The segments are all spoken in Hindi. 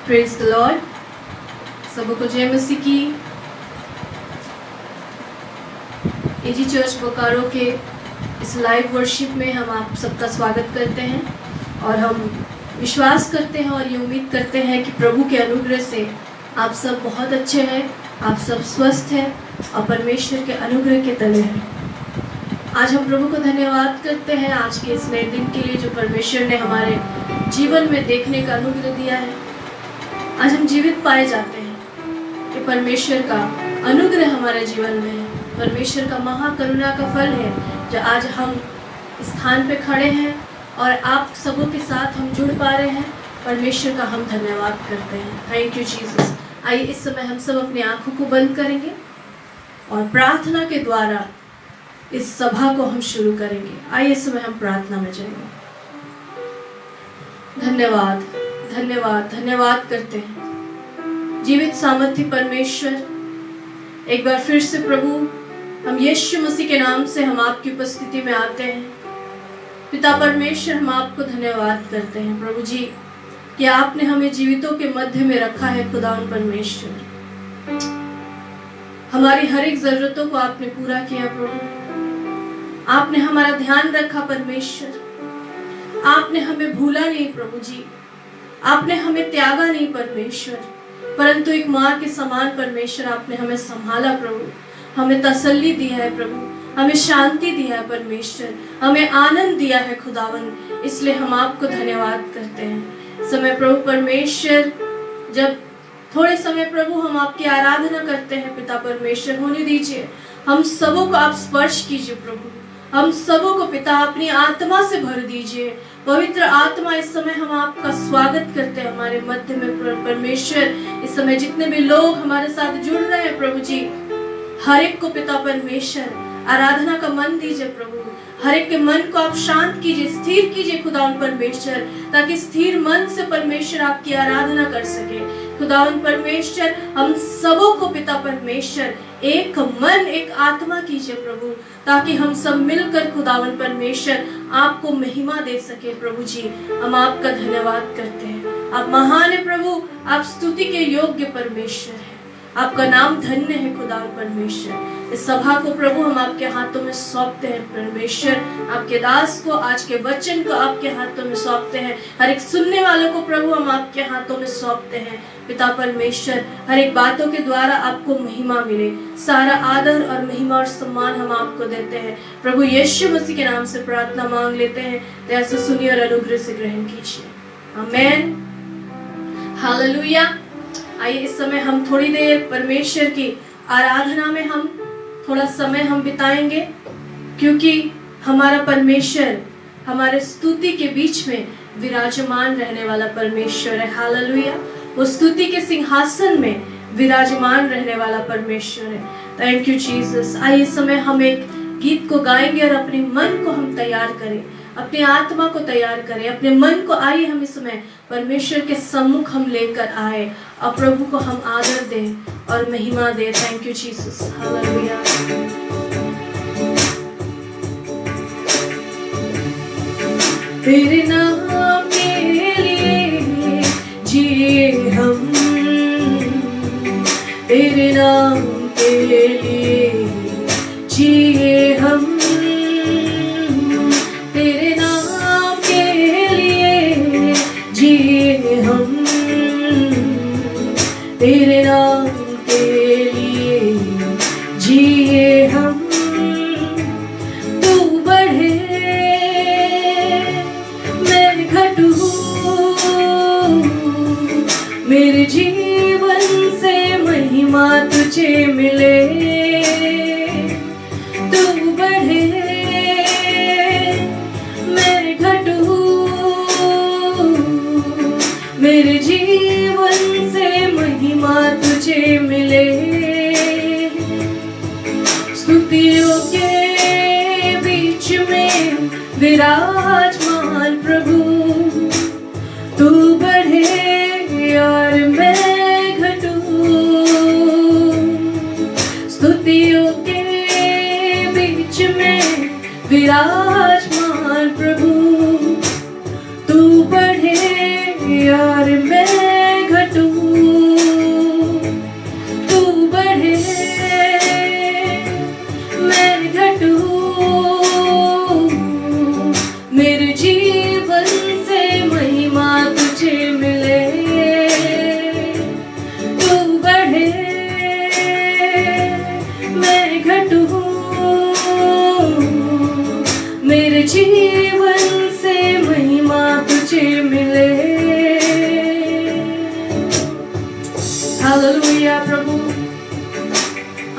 Praise the Lord. सबको जय मसीह की। एजी चर्च बोकारो के इस लाइव वर्शिप में हम आप सबका स्वागत करते हैं और हम विश्वास करते हैं और ये उम्मीद करते हैं कि प्रभु के अनुग्रह से आप सब बहुत अच्छे हैं, आप सब स्वस्थ हैं और परमेश्वर के अनुग्रह के तले हैं। आज हम प्रभु को धन्यवाद करते हैं आज के इस नए दिन के लिए जो परमेश्वर ने हमारे जीवन में देखने का अनुग्रह दिया है। आज हम जीवित पाए जाते हैं कि परमेश्वर का अनुग्रह हमारे जीवन में है, परमेश्वर का महाकरुणा का फल है जो आज हम स्थान पे खड़े हैं और आप सबों के साथ हम जुड़ पा रहे हैं। परमेश्वर का हम धन्यवाद करते हैं। Thank you Jesus. आइए इस समय हम सब अपनी आंखों को बंद करेंगे और प्रार्थना के द्वारा इस सभा को हम शुरू करेंगे। आइए इस समय हम प्रार्थना में जाएंगे। धन्यवाद धन्यवाद धन्यवाद करते हैं जीवित सामर्थ्य परमेश्वर। एक बार फिर से प्रभु हम यीशु मसीह के नाम से हम आपकी उपस्थिति में आते हैं। पिता परमेश्वर, हम आपको धन्यवाद करते हैं प्रभु जी कि आपने हमें जीवितों के मध्य में रखा है। खुदावन परमेश्वर, हमारी हर एक जरूरतों को आपने पूरा किया प्रभु। आपने हमारा ध्यान रखा परमेश्वर। आपने हमें भूला नहीं प्रभु जी, आपने हमें त्यागा नहीं परमेश्वर, परंतु एक माँ के समान परमेश्वर आपने हमें संभाला प्रभु। हमें तसल्ली दिया है प्रभु, हमें शांति दिया है परमेश्वर, हमें आनंद दिया है खुदावन। इसलिए हम आपको धन्यवाद करते हैं। समय प्रभु परमेश्वर, जब थोड़े समय प्रभु हम आपकी आराधना करते हैं पिता परमेश्वर, होने दीजिए हम सबों को आप स्पर्श कीजिए प्रभु। हम सबों को पिता अपनी आत्मा से भर दीजिए। पवित्र आत्मा, इस समय हम आपका स्वागत करते हैं हमारे मध्य में परमेश्वर। इस समय जितने भी लोग हमारे साथ जुड़ रहे हैं प्रभु जी, हर एक को पिता परमेश्वर आराधना का मन दीजिए प्रभु। हर एक के मन को आप शांत कीजिए, स्थिर कीजिए खुदावन परमेश्वर, ताकि स्थिर मन से परमेश्वर आपकी आराधना कर सके। खुदावन परमेश्वर, हम सबों को पिता परमेश्वर एक मन एक आत्मा कीजिए प्रभु, ताकि हम सब मिलकर खुदावन परमेश्वर आपको महिमा दे सके प्रभु जी। हम आपका धन्यवाद करते हैं। आप महान है प्रभु, आप स्तुति के योग्य परमेश्वर है। आपका नाम धन्य है खुदावन परमेश्वर। इस सभा को प्रभु हम आपके हाथों में सौंपते हैं परमेश्वर। आपके दास को, आज के वचन को आपके हाथों में सौंपते हैं। हर एक सुनने वालों को प्रभु हम आपके हाथों में सौंपते हैं पिता परमेश्वर। हर एक बातों के द्वारा आपको महिमा मिले। सारा आदर और महिमा और सम्मान हम आपको देते हैं प्रभु। यीशु मसीह के नाम से प्रार्थना मांग लेते हैं। दया से सुनिए और अनुग्रह से ग्रहण कीजिए। आमीन, हालेलुया। आइए इस समय हम थोड़ी देर परमेश्वर की आराधना में हम थोड़ा समय हम बिताएंगे, क्योंकि हमारा परमेश्वर हमारे स्तुति के बीच में विराजमान रहने वाला परमेश्वर है। हालेलुया। वो स्तुति के सिंहासन में विराजमान रहने वाला परमेश्वर है। Thank you Jesus. आइए इस समय हम एक गीत को गाएंगे और अपने मन को हम तैयार करें, अपनी आत्मा को तैयार करें, अपने मन को। आइए हम इस समय परमेश्वर के सम्मुख हम लेकर आए और प्रभु को हम आदर दें और महिमा दें। Thank you Jesus. हालेलुया। तेरे नाम के लिए जिए हम, तेरे नाम के लिए जिए हम, तेरे नाम के लिए जिए हम, तेरे नाम के लिए जिए हम। तू बढ़े मैं घटूं, मेरे जीवन से महिमा तुझे मिले। तू बढ़े मैं घटूं, मेरे जीवन से महिमा तुझे मिले। स्तुतियों के बीच में विराजमान प्रभु, तू बढ़े और मैं घटूं। स्तुतियों के बीच में विराजमान प्रभु, तू बढ़े और मैं घटूं।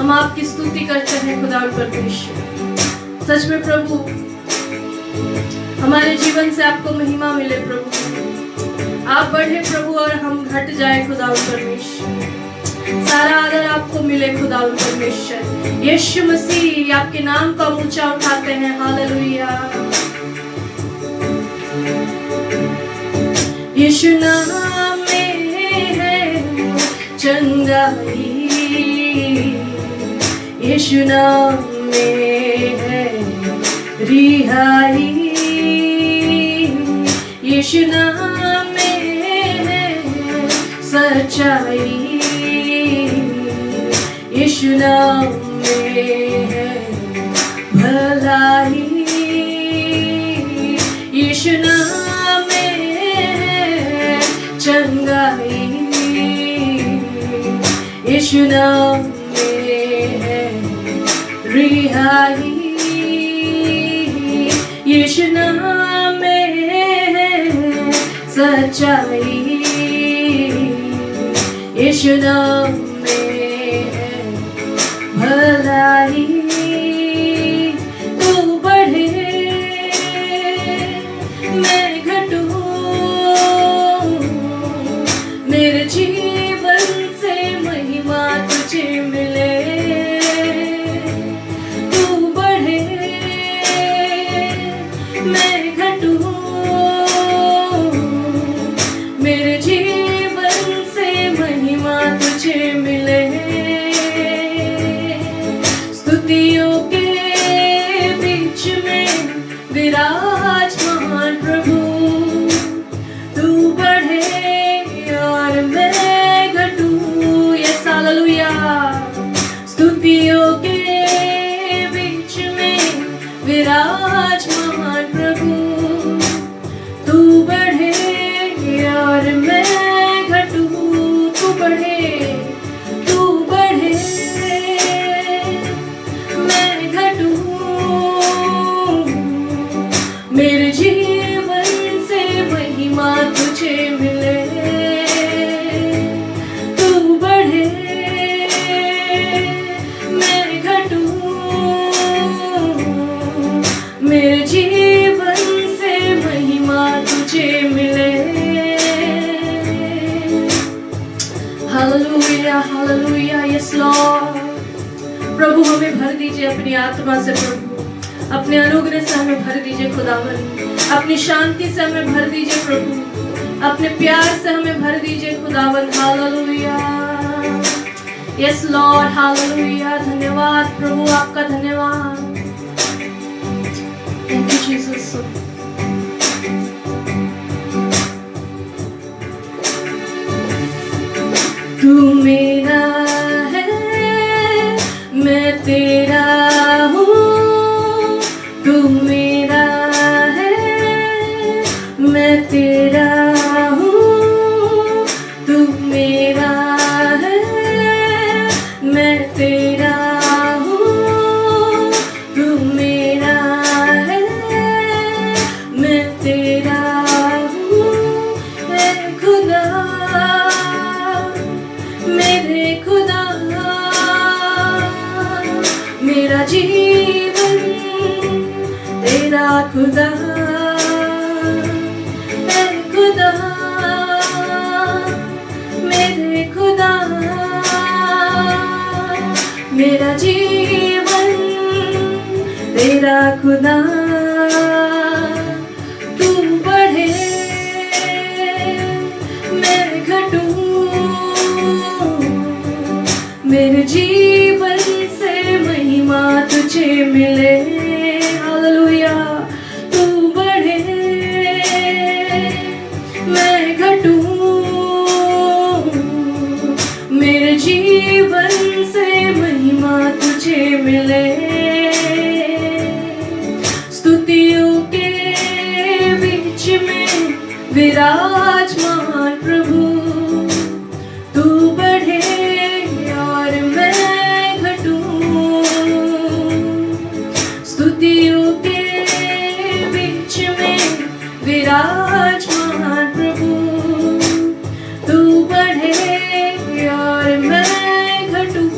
हम आपकी स्तुति करते हैं खुदा परमेश्वर। सच में प्रभु, हमारे जीवन से आपको महिमा मिले प्रभु। आप बढ़े प्रभु और हम घट जाए खुदा परमेश्वर। सारा आदर आपको मिले खुदा परमेश्वर। यीशु मसीह, आपके नाम का ऊंचा उठाते हैं। हालेलुया। यीशु नाम में है चंगाई, यीशु नाम में है रिहाई, यीशु नाम में है सच्चाई, यीशु नाम में है भलाई, यीशु नाम में है चंगाई, यीशु नाम में है रिहाई, यीशु नाम में है सच्चाई, यीशु नाम में है भलाई। तू बढ़े मैं घटूं, मेरे जीवन से महिमा तुझे मिले। तू बढ़े मैं घटूं, मेरे जीवन से महिमा तुझे मिले। स्तुतियों के बीच में विराजमान प्रभु, तू बढ़े और मैं घटूं। Yes hallelujah. स्तुतियों के बीच में विराजमान प्रभु, तू बढ़े और मैं घटूं। तू बढ़े मैं घटूं, मेरे जीवन से महिमा तुझे मिले। तू बढ़े मैं घटूं, मेरे जीवन से महिमा तुझे मिले। Hallelujah hallelujah. Yes Lord. प्रभु हमें भर दीजिए अपनी आत्मा से प्रभु, अपने अनुग्रह से हमें भर दीजिए खुदावन, अपनी शांति से हमें भर दीजिए प्रभु, अपने प्यार से हमें भर दीजिए खुदावन। हालेलुया। Yes Lord. हालेलुया। धन्यवाद प्रभु, आपका धन्यवाद। Thank you Jesus. तू मेरा है मैं तेरा हूँ, तू मेरा है मैं तेरा हूँ, तू मेरा है मैं तेरा हूँ, तू मेरा है मैं तेरा हूँ। ऐ खुदा मेरे खुदा, मेरा जीवन तेरा खुदा। ऐ खुदा मेरे खुदा, मेरा जीवन तेरा खुदा। तू बढ़े मैं घटूं, मेरे जीवन से महिमा तुझे मिले। हालेलुया। तू बढ़े मैं घटूं, मेरे जीवन से महिमा तुझे मिले। स्तुतियों के बीच में विराजमान प्रभु, तू बढ़े और मैं घटूं। स्तुतियों के बीच में विराजमान प्रभु, तू बढ़े और मैं घटूं।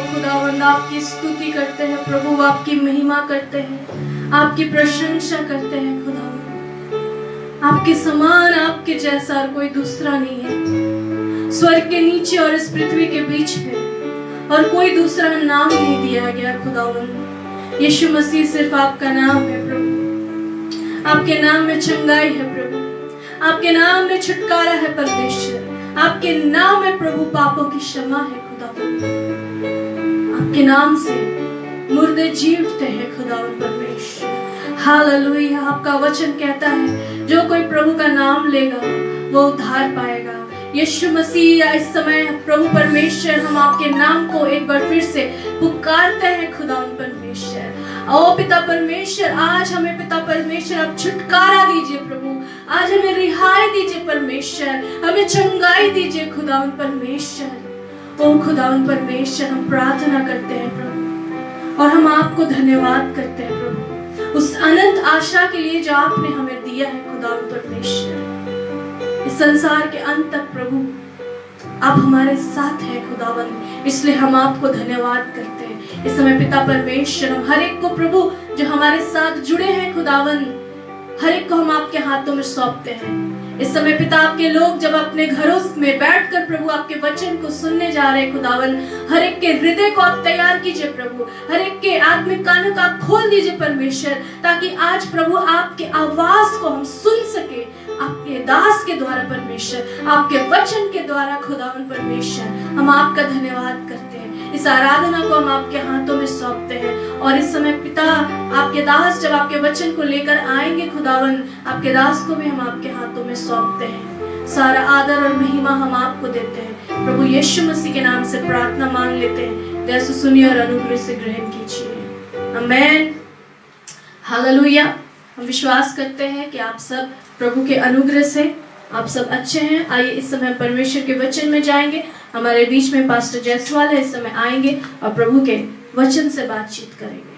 खुदावंद आपकी स्तुति करते हैं प्रभु, आपकी महिमा करते हैं, आपकी प्रशंसा करते हैं खुदावंद। आपके समान, आपके जैसा और कोई दूसरा नहीं है। स्वर्ग के नीचे और इस पृथ्वी के बीच में और कोई दूसरा नाम नहीं दिया गया खुदावंद। यीशु मसीह सिर्फ आपका नाम है प्रभु। आपके नाम में चंगाई है प्रभु, आपके नाम में छुटकारा है परमेश्वर, आपके नाम में प्रभु पापों की क्षमा है खुदावंद। आपके नाम से मुर्दे जी उठते हैं खुदावंद परमेश्वर। हालेलुया। आपका वचन कहता है जो कोई प्रभु का नाम लेगा वो उद्धार पाएगा। यीशु मसीह इस समय प्रभु परमेश्वर हम आपके नाम को एक बार फिर से पुकारते हैं खुदावंद परमेश्वर। ओ पिता परमेश्वर, आज हमें पिता परमेश्वर आप छुटकारा दीजिए प्रभु, आज हमें रिहाई दीजिए परमेश्वर, हमें चंगाई दीजिए खुदावंद परमेश्वर। ओ खुदावंद परमेश्वर, हम प्रार्थना करते हैं प्रभु और हम आपको धन्यवाद करते हैं प्रभु उस अनंत आशा के लिए जो आपने हमें दिया है खुदावंद परमेश्वर। इस संसार के अंत तक प्रभु आप हमारे साथ हैं खुदावंद, इसलिए हम आपको धन्यवाद करते हैं। इस समय पिता परमेश्वर हम हर एक को प्रभु जो हमारे साथ जुड़े हैं खुदावंद, हर एक को हम आपके हाथों में सौंपते हैं। इस समय पिता आपके लोग जब अपने घरों में बैठकर प्रभु आपके वचन को सुनने जा रहे हैं खुदावंद, हर एक के हृदय को आप तैयार कीजिए प्रभु, हर एक के आत्मिक कानों को आप खोल दीजिए परमेश्वर, ताकि आज प्रभु आपके आवाज को हम सुन सके आपके दास के द्वारा परमेश्वर, आपके वचन के द्वारा खुदावंद परमेश्वर। हम आपका धन्यवाद करते हैं। इस आराधना को हम आपके हाथों में सौंपते हैं और इस समय पिता आपके दास जब आपके वचन को लेकर आएंगे खुदावंद, आपके दास को भी हम आपके हाथों में सौंपते हैं। सारा आदर और महिमा हम आपको देते हैं प्रभु यीशु मसीह के नाम से प्रार्थना मांग लेते हैं। दया से सुनिए और अनुग्रह से ग्रहण कीजिए। आमीन। हालेलुया। हम विश्वास करते हैं कि आप सब प्रभु के अनुग्रह से आप सब अच्छे हैं। आइए इस समय परमेश्वर के वचन में जाएंगे। हमारे बीच में पास्टर जयसवाल है, इस समय आएंगे और प्रभु के वचन से बातचीत करेंगे।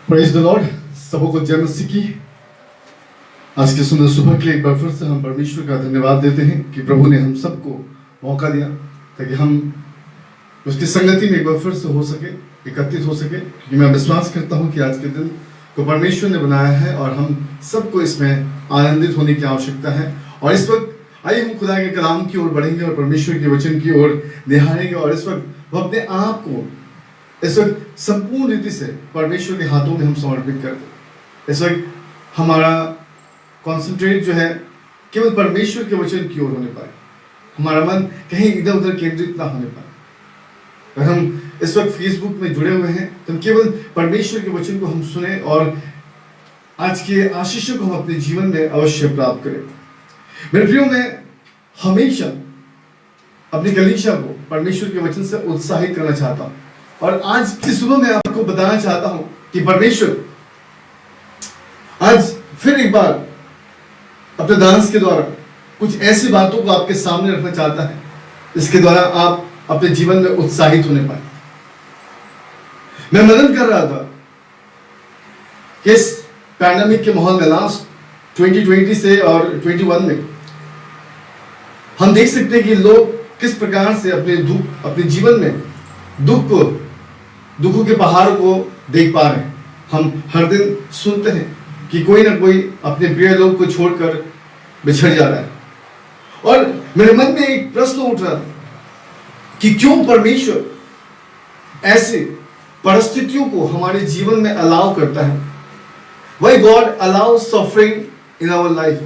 Praise the Lord. सबों को जय मसीह की। आज की सुंदर सुबह के लिए एक बार फिर से हम परमेश्वर का धन्यवाद देते हैं कि प्रभु ने हम सबको मौका दिया ताकि हम उसकी संगति में एक बार फिर से हो सके, एकत्रित हो सके। क्योंकि मैं विश्वास करता हूं कि आज के दिन को परमेश्वर ने बनाया है और हम सबको इसमें आनंदित होने की आवश्यकता है। और इस वक्त आइए हम खुदा के कलाम की ओर बढ़ेंगे और परमेश्वर के वचन की ओर निहारेंगे। और इस वक्त वो अपने आप को इस वक्त संपूर्ण रीति से परमेश्वर के हाथों में हम समर्पित कर दें। इस वक्त हमारा कॉन्सेंट्रेट जो है केवल परमेश्वर के वचन की ओर होने पाए, हमारा मन कहीं इधर उधर केंद्रित ना होने पाए। अगर हम इस वक्त फेसबुक में जुड़े हुए हैं तो हम केवल परमेश्वर के वचन को हम सुने और आज के आशीषों को हम अपने जीवन में अवश्य प्राप्त करें। मेरे प्रियो, मैं हमेशा अपनी कलीसिया को परमेश्वर के वचन से उत्साहित करना चाहता हूं और आज की सुबह मैं आपको बताना चाहता हूं कि परमेश्वर आज फिर एक बार अपने दास के द्वारा कुछ ऐसी बातों को आपके सामने रखना चाहता है जिसके द्वारा आप अपने जीवन में उत्साहित होने पाए। मैं मनन कर रहा था कि इस पैंडेमिक के माहौल में लास्ट 2020 से और 21 में हम देख सकते हैं कि लोग किस प्रकार से अपने जीवन में दुखों के पहाड़ों को देख पा रहे हैं। हम हर दिन सुनते हैं कि कोई ना कोई अपने प्रिय लोग को छोड़कर बिछड़ जा रहा है। और मेरे मन में एक प्रश्न उठ रहा था कि क्यों परमेश्वर ऐसे परिस्थितियों को हमारे जीवन में अलाउ करता है। Why God allows suffering in our life?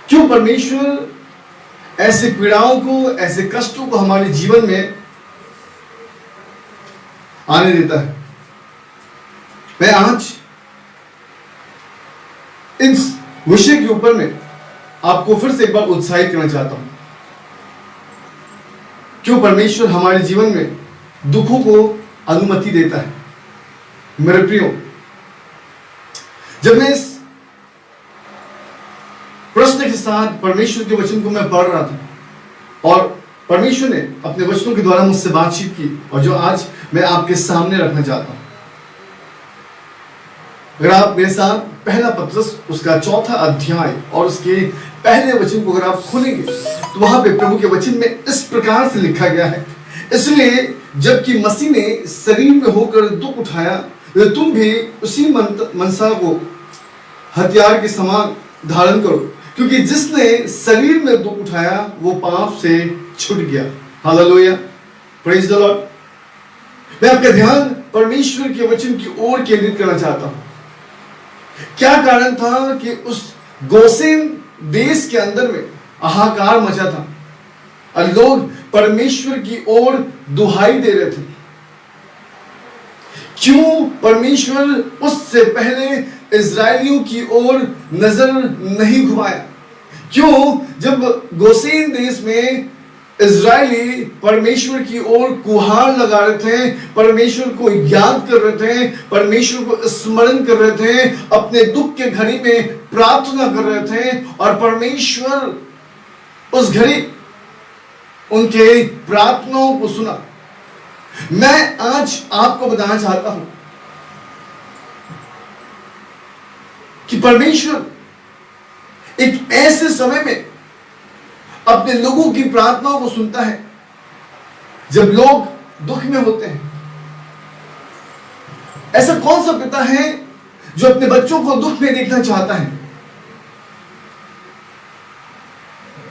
क्यों परमेश्वर ऐसे पीड़ाओं को, ऐसे कष्टों को हमारे जीवन में आने देता है। मैं आज इस विषय के ऊपर में आपको फिर से एक बार उत्साहित करना चाहता हूं। क्यों परमेश्वर हमारे जीवन में दुखों को अनुमति देता है। मेरे प्रियो, जब मैं इस प्रश्न के साथ परमेश्वर के वचन को मैं पढ़ रहा था और परमेश्वर ने अपने वचनों के द्वारा मुझसे बातचीत की और जो आज मैं आपके सामने रखना चाहता हूं, अगर आप मेरे साथ पहला पत्रस उसका 4 अध्याय और उसके पहले वचन को अगर आप खोलेंगे तो वहां पे प्रभु के वचन में इस प्रकार से लिखा गया है, इसलिए जबकि मसीह ने शरीर में होकर दुख उठाया, तुम भी उसी मनसा को हथियार के समान धारण करो, क्योंकि जिसने शरीर में दुख उठाया वो पाप से छूट गया। Hallelujah, praise the Lord. मैं आपका ध्यान परमेश्वर के वचन की ओर केंद्रित करना चाहता हूं। क्या कारण था कि उस गोसेन देश के अंदर में हाहाकार मचा था और लोग परमेश्वर की ओर दुहाई दे रहे थे? क्यों परमेश्वर उससे पहले इजरायलियों की ओर नजर नहीं घुमाया? क्यों जब गोसेन देश में इजरायली परमेश्वर की ओर गुहार लगा रहे थे, परमेश्वर को याद कर रहे थे, परमेश्वर को स्मरण कर रहे थे, अपने दुख के घड़ी में प्रार्थना कर रहे थे और परमेश्वर उस घड़ी उनके प्रार्थनाओं को सुना? मैं आज आपको बताना चाहता हूं कि परमेश्वर एक ऐसे समय में अपने लोगों की प्रार्थनाओं को सुनता है जब लोग दुख में होते हैं। ऐसा कौन सा पिता है जो अपने बच्चों को दुख में देखना चाहता है?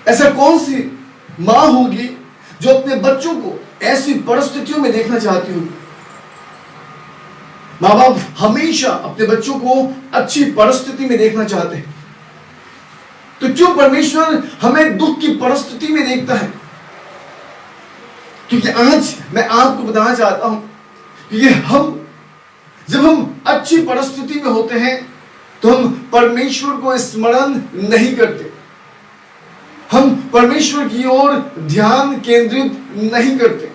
ऐसा कौन सी मां होगी जो अपने बच्चों को ऐसी परिस्थितियों में देखना चाहती होगी? मां बाप हमेशा अपने बच्चों को अच्छी परिस्थिति में देखना चाहते हैं, तो क्यों परमेश्वर हमें दुख की परिस्थिति में देखता है? क्योंकि आज मैं आपको बताना चाहता हूं कि जब हम अच्छी परिस्थिति में होते हैं तो हम परमेश्वर को स्मरण नहीं करते, हम परमेश्वर की ओर ध्यान केंद्रित नहीं करते।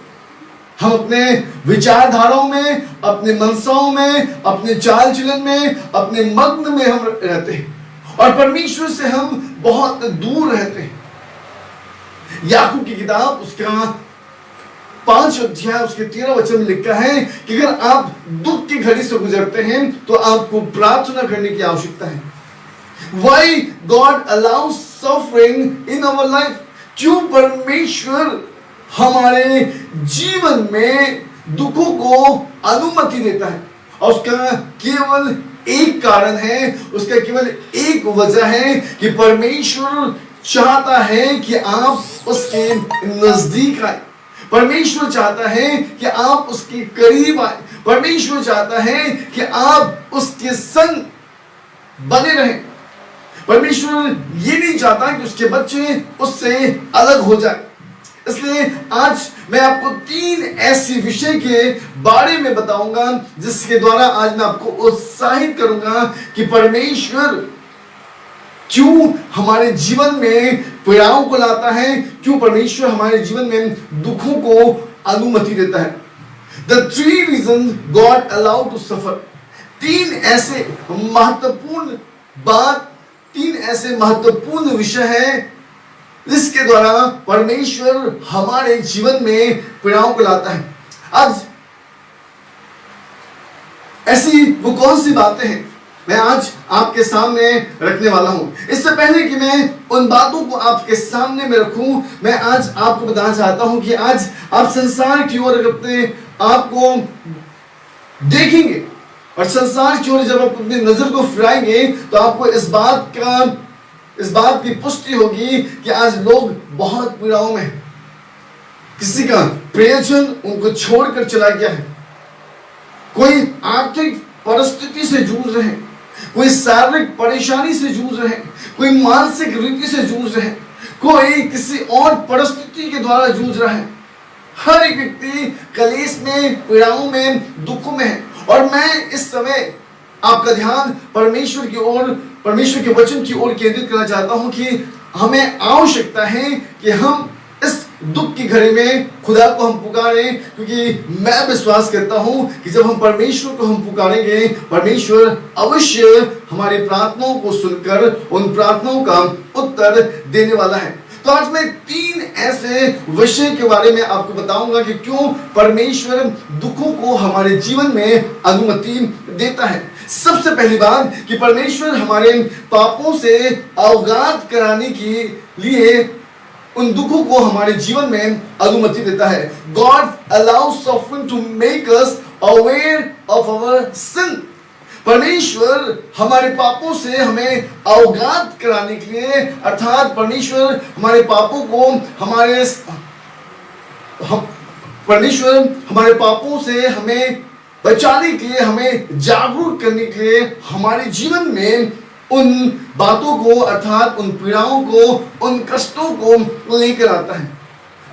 हम अपने विचारधाराओं में, अपने मनसाओं में, अपने चाल चलन में, अपने मग्न में हम रहते हैं और परमेश्वर से हम बहुत दूर रहते हैं। याकूब की किताब उसका 5 अध्याय उसके 13 वचन में लिखा है कि अगर आप दुख की घड़ी से गुजरते हैं तो आपको प्रार्थना करने की आवश्यकता है। Why God allows suffering in our life? क्यों परमेश्वर हमारे जीवन में दुखों को अनुमति देता है? और उसका केवल एक कारण है, उसका केवल एक वजह है कि परमेश्वर चाहता है कि आप उसके नजदीक आए, परमेश्वर चाहता है कि आप उसके करीब आए, परमेश्वर चाहता है कि आप उसके संग बने रहें। परमेश्वर ये नहीं चाहता कि उसके बच्चे उससे अलग हो जाए। इसलिए आज मैं आपको 3 ऐसे विषय के बारे में बताऊंगा जिसके द्वारा आज मैं आपको उत्साहित करूंगा कि परमेश्वर क्यों हमारे जीवन में पीड़ाओं को लाता है, क्यों परमेश्वर हमारे जीवन में दुखों को अनुमति देता है। The 3 reasons God allowed to suffer। 3 ऐसे महत्वपूर्ण बात, 3 ऐसे महत्वपूर्ण विषय है जिसके द्वारा परमेश्वर हमारे जीवन में पीड़ाओं को लाता है। आज ऐसी वो कौन सी बातें हैं मैं आज आपके सामने रखने वाला हूं। इससे पहले कि मैं उन बातों को आपके सामने में रखूं, मैं आज आपको बताना चाहता हूं कि आज आप संसार की ओर अपने आप को देखेंगे और संसार की ओर जब आप अपनी नजर को फिराएंगे तो आपको इस बात की पुष्टि होगी कि आज लोग बहुत पीड़ाओं में हैं। किसी का प्रियजन उनको छोड़कर चला गया है, कोई आर्थिक परिस्थिति से जूझ रहे हैं, कोई शारीरिक परेशानी से जूझ रहे हैं, कोई मानसिक रीति से जूझ रहे हैं, कोई किसी और परिस्थिति के द्वारा जूझ रहा है। हर एक व्यक्ति कलेश में, पीड़ाओं में, दुखों में है। और मैं इस समय आपका ध्यान परमेश्वर की ओर, परमेश्वर के वचन की ओर केंद्रित करना चाहता हूं कि हमें आवश्यकता है कि हम इस दुख की घड़ी में खुदा को हम पुकारें, क्योंकि मैं विश्वास करता हूं कि जब हम परमेश्वर को हम पुकारेंगे, परमेश्वर अवश्य हमारी प्रार्थनाओं को सुनकर उन प्रार्थनाओं का उत्तर देने वाला है। तो आज मैं 3 ऐसे विषय के बारे में आपको बताऊंगा कि क्यों परमेश्वर दुखों को हमारे जीवन में अनुमति देता है। सबसे पहली बात कि परमेश्वर हमारे पापों से अवगात कराने के लिए उन दुखों को हमारे जीवन में अनुमति देता है। God allows suffering to make us aware of our sin. परमेश्वर हमारे पापों से हमें अवगात कराने के लिए, अर्थात परमेश्वर हमारे पापों को परमेश्वर हमारे पापों से हमें बचाने के लिए, हमें जागरूक करने के लिए हमारे जीवन में उन बातों को, अर्थात उन पीड़ाओं को, उन कष्टों को लेकर आता है।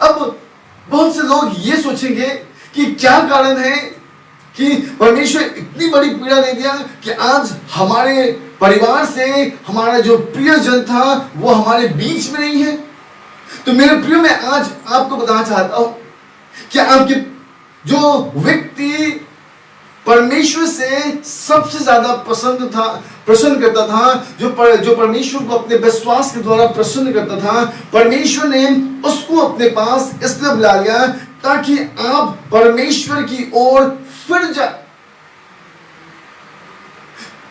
अब बहुत से लोग ये सोचेंगे कि क्या कारण है कि परमेश्वर इतनी बड़ी पीड़ा दे दिया कि आज हमारे परिवार से हमारा जो प्रियजन था वो हमारे बीच में नहीं है। तो मेरे प्रिय, मैं आज आपको बताना चाहता हूं कि आपके जो व्यक्ति परमेश्वर से सबसे ज्यादा प्रसन्न करता था, जो परमेश्वर को अपने विश्वास के द्वारा प्रसन्न करता था, परमेश्वर ने उसको अपने पास इसलिए बुला लिया ताकि आप परमेश्वर की ओर फिर जाए।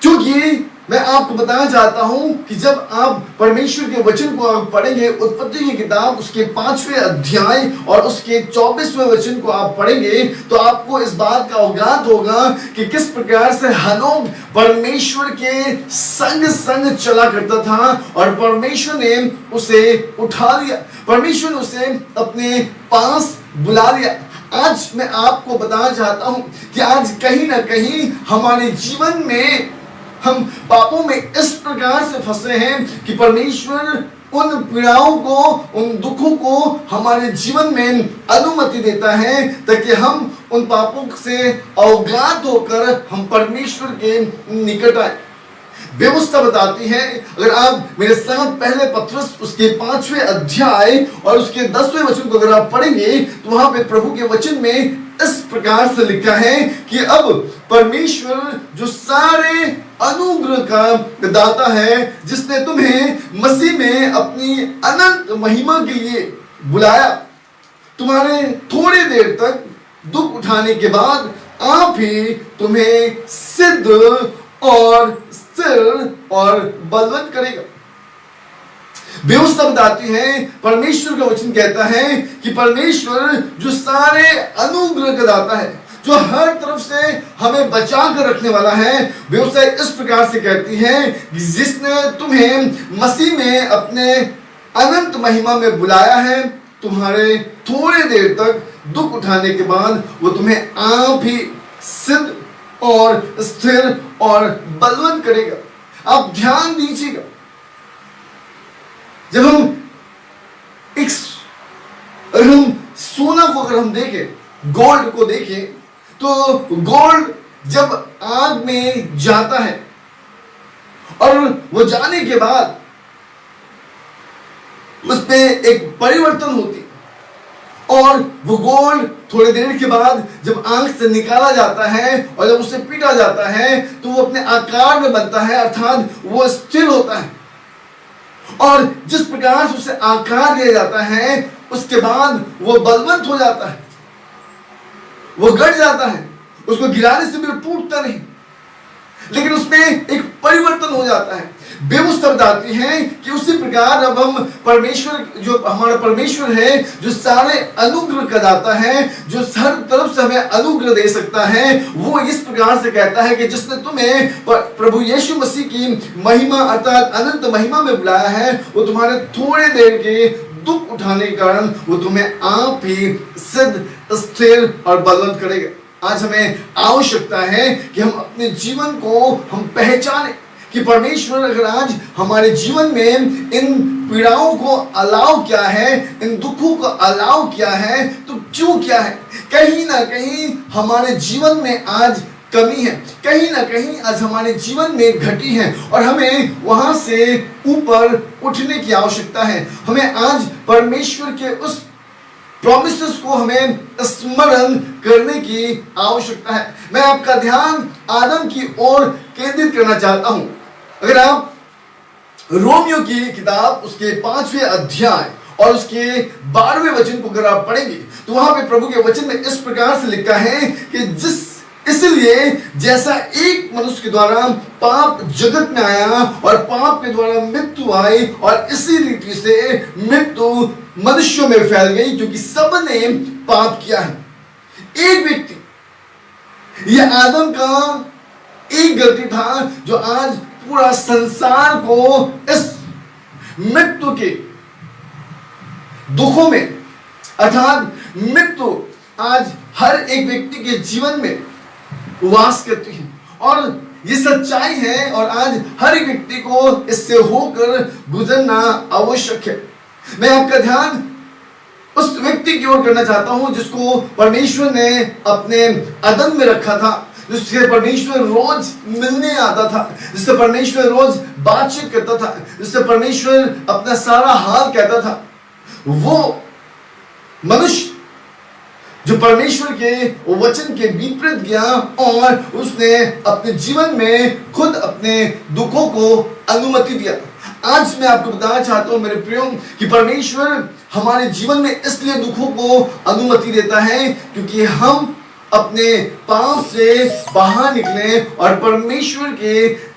क्योंकि मैं आपको बताना चाहता हूं कि जब आप परमेश्वर के वचन को आप पढ़ेंगे, उत्पत्ति की किताब उसके 5वें अध्याय और उसके 24वें वचन को आप पढ़ेंगे, तो आपको इस बात का अवगात होगा कि किस प्रकार से हनोक परमेश्वर के संग संग चला करता था और परमेश्वर ने उसे उठा लिया, परमेश्वर ने उसे अपने पास बुला लिया। आज मैं आपको बताना चाहता हूं कि आज कहीं ना कहीं हमारे जीवन में हम पापों में इस प्रकार से फंसे हैं कि परमेश्वर उन पीड़ाओं को, उन दुखों को हमारे जीवन में अनुमति देता है ताकि हम उन पापों से अवगात होकर हम परमेश्वर के निकट आए। व्यवस्था बताती है, अगर आप मेरे साथ पहले पत्रस उसके 5वें अध्याय और उसके 10वें वचन को अगर आप पढ़ेंगे तो वहां पे प्रभु के वचन में इस प्रकार से लिखा है कि अब परमेश्वर जो सारे अनुग्रह का दाता है, जिसने तुम्हें मसीह में अपनी अनंत महिमा के लिए बुलाया, तुम्हारे थोड़ी देर तक दुख उठाने के बाद आप ही तुम्हें सिद्ध और स्थिर और बलवंत करेगा। व्यवस्था बताती है, परमेश्वर का वचन कहता है कि परमेश्वर जो सारे अनुग्रह का दाता है, जो हर तरफ से हमें बचा कर रखने वाला है, व्यवस्था इस प्रकार से कहती है कि जिसने तुम्हें मसीह में अपने अनंत महिमा में बुलाया है, तुम्हारे थोड़े देर तक दुख उठाने के बाद वो तुम्हें आप ही सिद्ध और स्थिर और बलवंत करेगा। आप ध्यान दीजिएगा, जब हम सोना को अगर हम देखें, गोल्ड को देखें, तो गोल्ड जब आग में जाता है और वो जाने के बाद उसमें एक परिवर्तन होती और वो गोल्ड थोड़ी देर के बाद जब आंख से निकाला जाता है और जब उसे पीटा जाता है तो वो अपने आकार में बनता है, अर्थात वो स्थिर होता है। और जिस प्रकार से उसे आकार दिया जाता है उसके बाद वो बलवंत हो जाता है, वो गड़ जाता है, उसको गिराने से भी टूटता नहीं, लेकिन उसमें एक परिवर्तन हो जाता है। व्यवस्था बताती है कि उसी प्रकार अब हम परमेश्वर, जो हमारा परमेश्वर है, जो सारे अनुग्रह का दाता है, जो हर तरफ से हमें अनुग्रह दे सकता है, वो इस प्रकार से कहता है कि जिसने तुम्हें प्रभु यीशु मसीह की महिमा अर्थात अनंत महिमा में बुलाया है, वो तुम्हारे थोड़े देर के दुख उठाने के कारण वो तुम्हें आप ही सिद्ध, स्थिर और बलवंत करेगा। आज हमें आवश्यकता है कि हम अपने जीवन को हम पहचानें कि परमेश्वर अगर आज हमारे जीवन में इन पीड़ाओं को अलाउ किया है, इन दुखों को अलाउ किया है, तो क्यों किया है? कहीं ना कहीं हमारे जीवन में आज कमी है, कहीं ना कहीं आज हमारे जीवन में घटी है और हमें वहां से ऊपर उठने की आवश्यकता है। हमें आज परमेश्वर के उस प्रॉमिसेस को हमें स्मरण करने की आवश्यकता है। मैं आपका ध्यान आदम की ओर केंद्रित करना चाहता हूं। अगर आप रोमियो की किताब उसके 5वें अध्याय और उसके 12वें वचन को अगर आप पढ़ेंगे तो वहां पे प्रभु के वचन में इस प्रकार से लिखा है कि जिस इसलिए जैसा एक मनुष्य के द्वारा पाप जगत में आया और पाप के द्वारा मृत्यु आई, और इसी रीति से मृत्यु मनुष्यों में फैल गई, क्योंकि सबने पाप किया है। एक व्यक्ति, यह आदम का एक गलती था जो आज पूरा संसार को इस मृत्यु के दुखों में, अर्थात मृत्यु आज हर एक व्यक्ति के जीवन में वास करती है, और ये सच्चाई है, और आज हर एक व्यक्ति को इससे होकर गुजरना आवश्यक है। मैं आपका ध्यान उस व्यक्ति की ओर करना चाहता हूं जिसको परमेश्वर ने अपने अदन में रखा था, जिससे परमेश्वर रोज मिलने आता था, जिससे परमेश्वर रोज बातचीत करता था, जिससे परमेश्वर अपना सारा हाल कहता था। वो मनुष्य जो परमेश्वर के वचन के विपरीत गया और उसने अपने जीवन में खुद अपने दुखों को अनुमति दिया। आज मैं आपको बताना चाहता हूं मेरे प्रियो कि परमेश्वर हमारे जीवन में इसलिए दुखों को अनुमति देता है क्योंकि हम अपने पाप से बाहर निकले और परमेश्वर के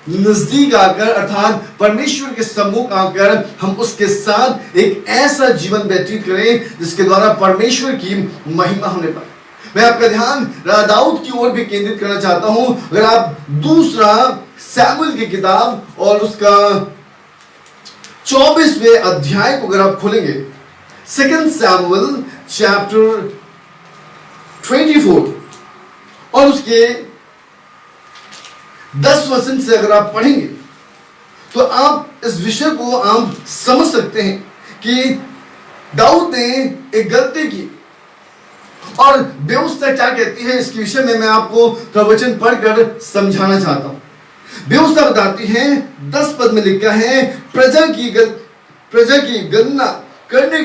नजदीक आकर, अर्थात परमेश्वर के सम्मुख आकर हम उसके साथ एक ऐसा जीवन व्यतीत करें जिसके द्वारा परमेश्वर की महिमा होने पाए। मैं आपका ध्यान दाऊद की ओर भी केंद्रित करना चाहता हूं। अगर आप दूसरा शमूएल की किताब और उसका 24वें अध्याय को अगर आप खोलेंगे, 2 शमूएल चैप्टर 24 और उसके 10 वचन से अगर आप पढ़ेंगे तो आप इस विषय को आप समझ सकते हैं कि दाऊद ने एक गलती की और व्यवस्था क्या कहती है। इसके विषय में मैं आपको प्रवचन पढ़कर समझाना चाहता हूं। व्यवस्था बताती है, 10 पद में लिखा है, प्रजा की गणना करने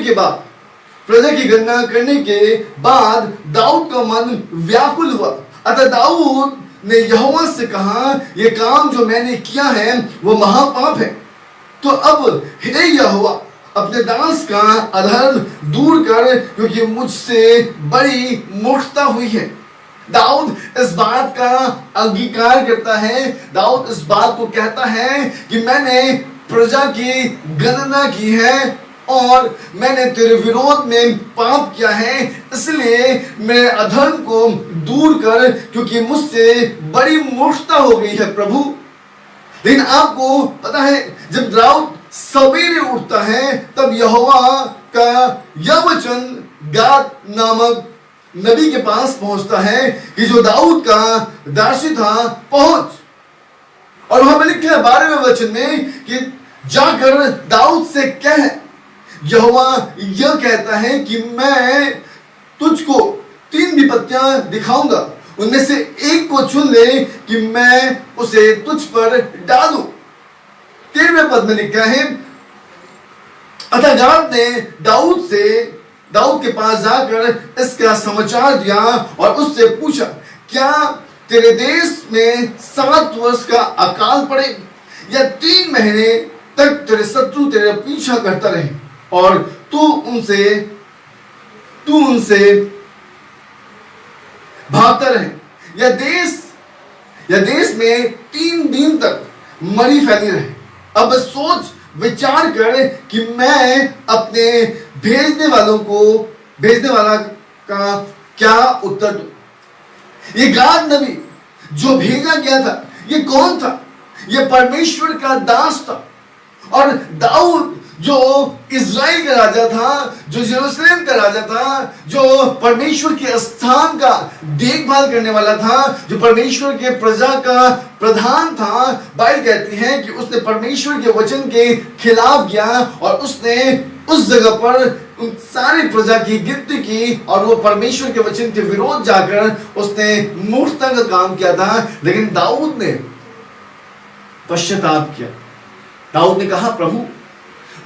के बाद दाऊद का मन व्याकुल हुआ। अतः दाऊद ने यहोवा से कहा, यह काम जो मैंने किया है वो महापाप है। तो अब हे यहोवा, अपने दास का अधर्म दूर कर, क्योंकि मुझसे बड़ी मूर्खता हुई है। दाऊद इस बात का अंगीकार करता है, दाऊद इस बात को कहता है कि मैंने प्रजा की गणना की है और मैंने तेरे विरोध में पाप किया है, इसलिए मेरे अधर्म को दूर कर, क्योंकि मुझसे बड़ी मूर्खता हो गई है प्रभु। लेकिन आपको पता है, जब दाऊद सवेरे उठता है तब यहोवा का यह वचन गाद नामक नबी के पास पहुंचता है कि जो दाऊद का दासी था, पहुंच। और वहां पर लिखा है 12वें वचन में कि जाकर दाऊद से कह, यहोवा यह कहता है कि मैं तुझको 3 विपत्तियां दिखाऊंगा, उनमें से एक को चुन ले कि मैं उसे तुझ पर डालूं। 13वें पद में लिखा है, अतः गाद ने दाऊद के पास जाकर इसका समाचार दिया और उससे पूछा, क्या तेरे देश में 7 वर्ष का अकाल पड़े या 3 महीने तक तेरे शत्रु तेरे पीछा करता रहे और तू उनसे भागता रहे, या देश में 3 दिन तक मरी फैली रहे। अब सोच विचार कर कि मैं अपने भेजने वाला का क्या उत्तर दूं। ये गाद नबी जो भेजा गया था, ये कौन था? ये परमेश्वर का दास था। और दाऊद जो इज़राइल का राजा था, जो यरूशलेम का राजा था, जो परमेश्वर के स्थान का देखभाल करने वाला था, जो परमेश्वर के प्रजा का प्रधान था, बाइबल कहती है कि उसने परमेश्वर के वचन के खिलाफ गया और उसने उस जगह पर उन सारी प्रजा की गिनती की और वो परमेश्वर के वचन के विरोध जाकर उसने मूर्खता का काम किया था। लेकिन दाऊद ने पश्चाताप किया। दाऊद ने कहा, प्रभु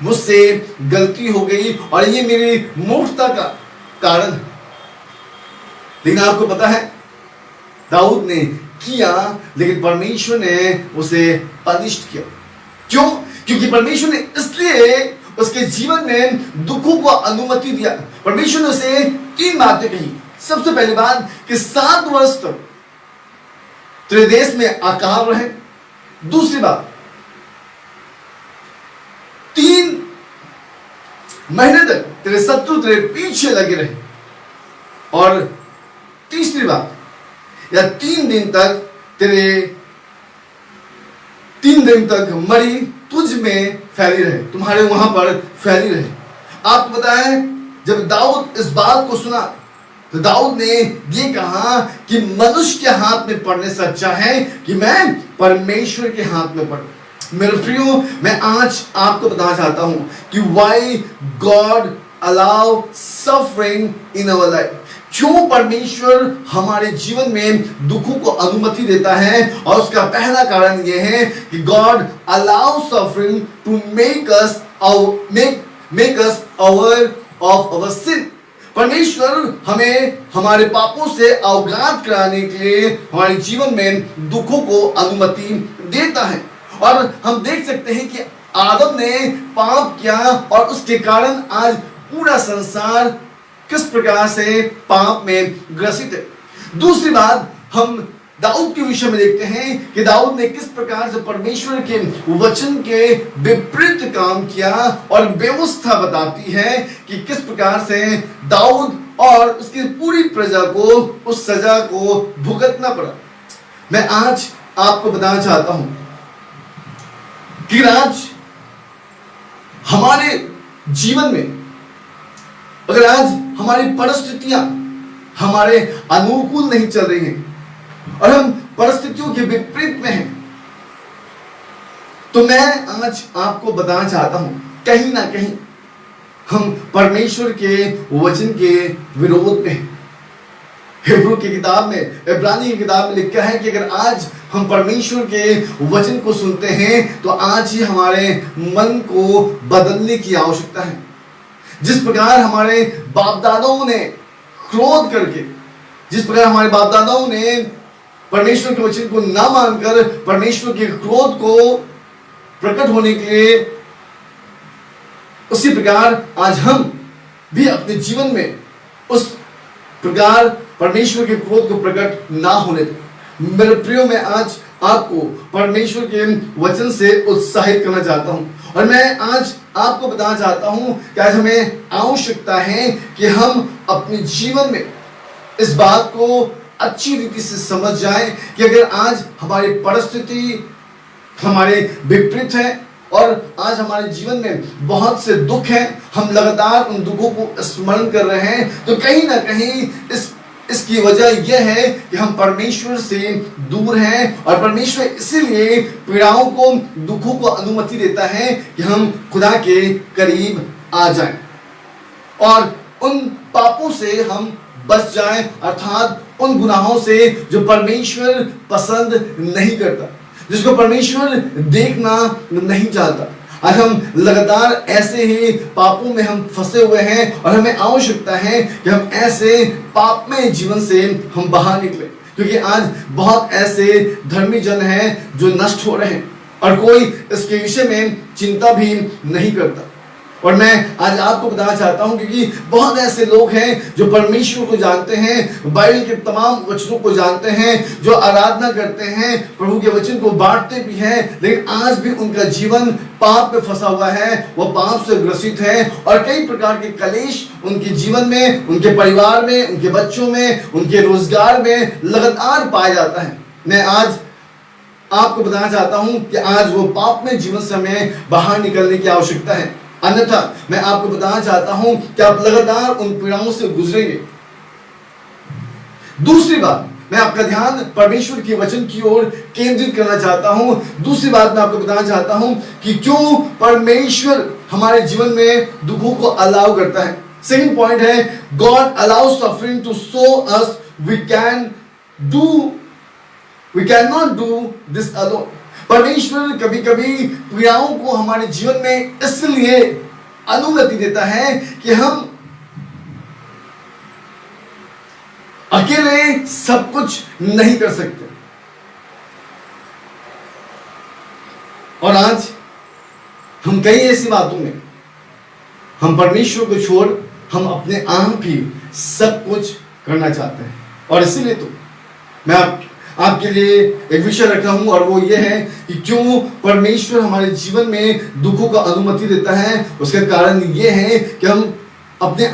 मुझसे गलती हो गई और ये मेरी मूर्खता का कारण है। लेकिन आपको पता है, दाऊद ने किया, लेकिन परमेश्वर ने उसे अनिष्ट किया। क्यों? क्योंकि परमेश्वर ने इसलिए उसके जीवन में दुखों को अनुमति दिया। परमेश्वर ने उसे 3 बातें कही। सबसे पहली बात कि 7 वर्ष तक तेरे देश में अकाल रहे। दूसरी बात, 3 महीने तक तेरे शत्रु तेरे पीछे लगे रहे। और तीसरी बात, या 3 दिन तक 3 दिन तक मरी तुझ में फैली रहे, तुम्हारे वहां पर फैली रहे। आपको पता है, जब दाऊद इस बात को सुना तो दाऊद ने ये कहा कि मनुष्य के हाथ में पड़ने से अच्छा है कि मैं परमेश्वर के हाथ में पड़ूं। मेरे प्रियो, मैं आज आपको बताना चाहता हूं कि why God allow suffering in our life. क्यों परमेश्वर हमारे जीवन में दुखों को अनुमति देता है? और उसका पहला कारण यह है कि God allow suffering to make us aware of our sin. परमेश्वर हमें हमारे पापों से अवगत कराने के लिए हमारे जीवन में दुखों को अनुमति देता है। और हम देख सकते हैं कि आदम ने पाप किया और उसके कारण आज पूरा संसार किस प्रकार से पाप में ग्रसित है। दूसरी बात, हम दाऊद के विषय में देखते हैं कि दाऊद ने किस प्रकार से परमेश्वर के वचन के विपरीत काम किया। और व्यवस्था बताती है कि किस प्रकार से दाऊद और उसकी पूरी प्रजा को उस सजा को भुगतना पड़ा। मैं आज आपको बताना चाहता हूं कि आज हमारे जीवन में अगर आज हमारी परिस्थितियां हमारे अनुकूल नहीं चल रही हैं और हम परिस्थितियों के विपरीत में हैं, तो मैं आज आपको बताना चाहता हूं कहीं ना कहीं हम परमेश्वर के वचन के विरोध में हैं। हिब्रू की किताब में, इब्रानी की किताब में लिखा है कि अगर आज हम परमेश्वर के वचन को सुनते हैं तो आज ही हमारे मन को बदलने की आवश्यकता है। जिस प्रकार हमारे बाप दादाओं ने क्रोध करके, जिस प्रकार हमारे बाप दादाओं ने परमेश्वर के वचन को ना मानकर परमेश्वर के क्रोध को प्रकट होने के लिए, उसी प्रकार आज हम भी अपने जीवन में उस प्रकार परमेश्वर के क्रोध को प्रकट ना होने दें। मेरे प्रियो, मैं आज आपको परमेश्वर के वचन से उत्साहित करना चाहता हूं और मैं आज आपको बताना चाहता हूं कि आज हमें आवश्यकता है कि हम अपने जीवन में इस बात को अच्छी रीति से समझ जाएं कि अगर आज हमारी परिस्थिति हमारे विपरीत है और आज हमारे जीवन में बहुत से दुख हैं, हम लगातार उन दुखों को स्मरण कर रहे हैं, तो कहीं ना कहीं इसकी वजह यह है कि हम परमेश्वर से दूर हैं। और परमेश्वर इसीलिए पीड़ाओं को, दुखों को अनुमति देता है कि हम खुदा के करीब आ जाएं और उन पापों से हम बच जाएं, अर्थात उन गुनाहों से जो परमेश्वर पसंद नहीं करता, जिसको परमेश्वर देखना नहीं चाहता। आज हम लगातार ऐसे ही पापों में हम फंसे हुए हैं और हमें आवश्यकता है कि हम ऐसे पापमय जीवन से हम बाहर निकले, क्योंकि आज बहुत ऐसे धर्मी जन हैं जो नष्ट हो रहे हैं और कोई इसके विषय में चिंता भी नहीं करता। और मैं आज आपको बताना चाहता हूं क्योंकि बहुत ऐसे लोग हैं जो परमेश्वर को जानते हैं, बाइबल के तमाम वचनों को जानते हैं, जो आराधना करते हैं, प्रभु के वचन को बांटते भी हैं, लेकिन आज भी उनका जीवन पाप में फंसा हुआ है, वो पाप से ग्रसित है और कई प्रकार के कलेश उनके जीवन में, उनके परिवार में, उनके बच्चों में, उनके रोजगार में लगातार पाया जाता है। मैं आज आपको बताना चाहता हूं कि आज वो पाप में जीवन से हमें बाहर निकलने की आवश्यकता है, अन्यथा मैं आपको बताना चाहता हूं कि आप लगातार उन पीड़ाओं से गुजरेंगे। दूसरी बात, मैं आपका ध्यान परमेश्वर के वचन की ओर केंद्रित करना चाहता हूं। दूसरी बात मैं आपको बताना चाहता हूं कि क्यों परमेश्वर हमारे जीवन में दुखों को अलाउ करता है। सेकंड पॉइंट है, God allows suffering to show us we can not do this alone. परमेश्वर कभी कभी पीड़ाओं को हमारे जीवन में इसलिए अनुमति देता है कि हम अकेले सब कुछ नहीं कर सकते। और आज हम कई ऐसी बातों में हम परमेश्वर को छोड़ हम अपने आप ही सब कुछ करना चाहते हैं। और इसीलिए तो मैं आपके लिए एक विषय रखा हूं और वो ये है कि क्यों परमेश्वर हमारे जीवन में दुखों का अनुमति देता है। उसका कारण ये है कि हम अपने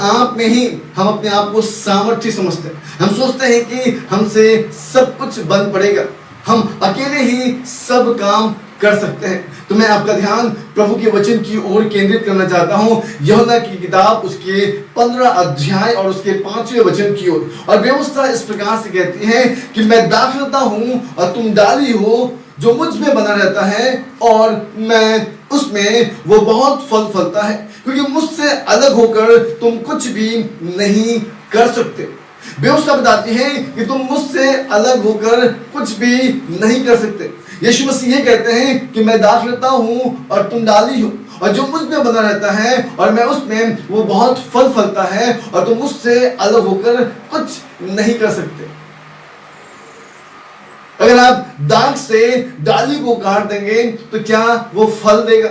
आप को सामर्थ्य समझते हैं। हम सोचते हैं कि हमसे सब कुछ बन पड़ेगा, हम अकेले ही सब काम कर सकते हैं। तो मैं आपका ध्यान प्रभु के वचन की ओर केंद्रित करना चाहता हूं, यूहन्ना की किताब उसके 15 अध्याय और उसके 5वें वचन की ओर। और व्यवस्था इस प्रकार से कहती है कि मैं दाखलता हूं और तुम डाली हो, जो मुझ में बना रहता है और मैं उसमें, वो बहुत फल फलता है, क्योंकि मुझसे अलग होकर तुम कुछ भी नहीं कर सकते। व्यवस्था बताती है कि तुम मुझसे अलग होकर कुछ भी नहीं कर सकते। यीशु मसीह ये कहते हैं कि मैं दाखलता हूं और तुम डाली हो, और जो मुझ में बना रहता है और मैं उसमें, वो बहुत फल फलता है, और तुम मुझसे अलग होकर कुछ नहीं कर सकते। अगर आप दाग से डाली को काट देंगे तो क्या वो फल देगा?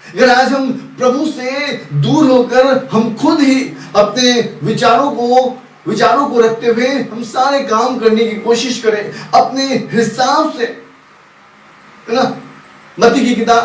अगर आज हम प्रभु से दूर होकर हम खुद ही अपने विचारों को रखते हुए हम सारे काम करने की कोशिश करें अपने हिसाब से, है ना? मत्ती की किताब,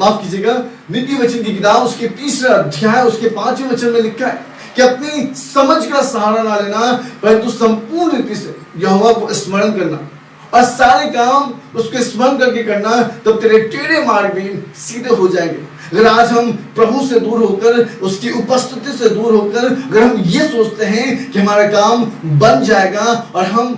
माफ कीजिएगा, नीति वचन की किताब उसके 3 अध्याय उसके 5वें वचन में लिखा है कि अपनी समझ का सहारा ना लेना, परंतु संपूर्ण रीति से यहोवा को स्मरण करना और सारे काम उसके स्मरण करके करना, तब तेरे टेढ़े मार्ग भी सीधे हो जाएंगे। अगर आज हम प्रभु से दूर होकर, उसकी उपस्थिति से दूर होकर, अगर हम ये सोचते हैं कि हमारा काम बन जाएगा और हम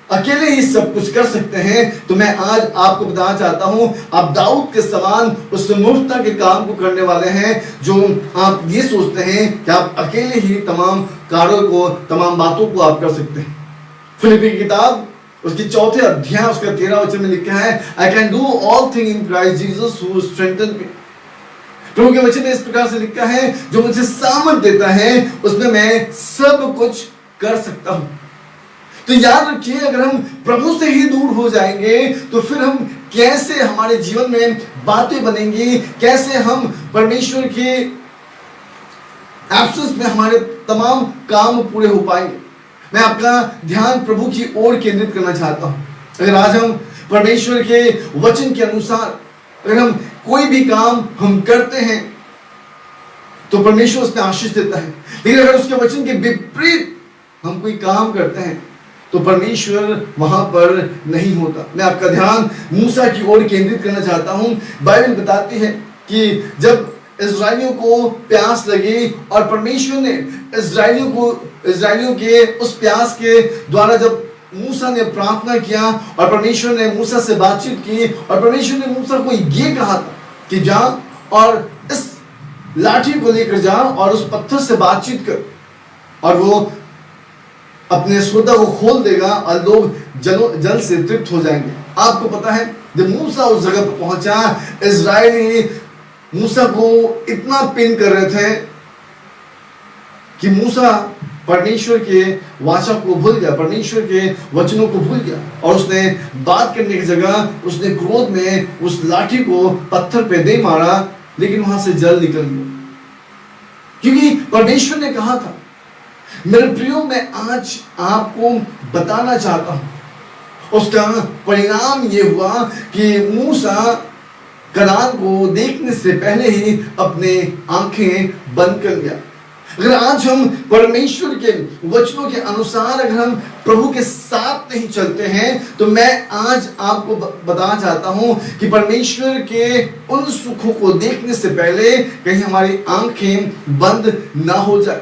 अकेले ही सब कुछ कर सकते हैं, तो मैं आज आपको बताना चाहता हूं, आप दाऊद के समान उस मूर्खता के काम को करने वाले हैं जो आप ये सोचते हैं कि आप अकेले ही तमाम कार्यों को, तमाम बातों को आप कर सकते हैं। फिलिप्पी की किताब उसकी 4थे अध्याय उसका 13 वचन में लिखा है, I can do all thing in Christ Jesus who strengthen me. प्रभु के वचन में इस प्रकार से लिखा है, जो मुझे सामर्थ्य देता है उसमें मैं सब कुछ कर सकता हूं। तो याद रखिए, अगर हम प्रभु से ही दूर हो जाएंगे तो फिर हम कैसे, हमारे जीवन में बातें बनेंगी, कैसे हम परमेश्वर के एब्सेंस में हमारे तमाम काम पूरे हो पाएंगे। मैं आपका ध्यान प्रभु की ओर केंद्रित करना चाहता हूं। अगर आज हम परमेश्वर के वचन के अनुसार अगर हम कोई भी काम हम करते हैं तो परमेश्वर उसमें आशीष देता है, लेकिन अगर उसके वचन के विपरीत हम कोई काम करते हैं तो परमेश्वर वहां पर नहीं होता। मैं आपका ध्यान मूसा की ओर केंद्रित करना चाहता हूं। बाइबल बताती है कि जब इस्राएलियों को प्यास लगी और परमेश्वर ने इस्राएलियों के उस प्यास के द्वारा, जब मूसा ने प्रार्थना किया और परमेश्वर ने मूसा से बातचीत की और परमेश्वर ने मूसा को ये कहा था कि जा और इस लाठी को लेकर जा और उस पत्थर से बातचीत कर और वो अपने श्रोता को खोल देगा और लोग जल से तृप्त हो जाएंगे। आपको पता है, जब मूसा उस जगह पर पहुंचा, इस्राएली मूसा को इतना पिन कर रहे थे कि मूसा परमेश्वर के वाचा को भूल गया, परमेश्वर के वचनों को भूल गया, और उसने बात करने की जगह उसने क्रोध में उस लाठी को पत्थर पे दे मारा, लेकिन वहां से जल निकल गया, क्योंकि परमेश्वर ने कहा था। मेरे प्रियो, मैं आज आपको बताना चाहता हूं, उसका परिणाम ये हुआ कि मूसा कनान को देखने से पहले ही अपने आंखें बंद कर गया। अगर आज हम परमेश्वर के वचनों के अनुसार अगर हम प्रभु के साथ नहीं चलते हैं, तो मैं आज आपको बताना चाहता हूं कि परमेश्वर के उन सुखों को देखने से पहले कहीं हमारी आंखें बंद ना हो जाए।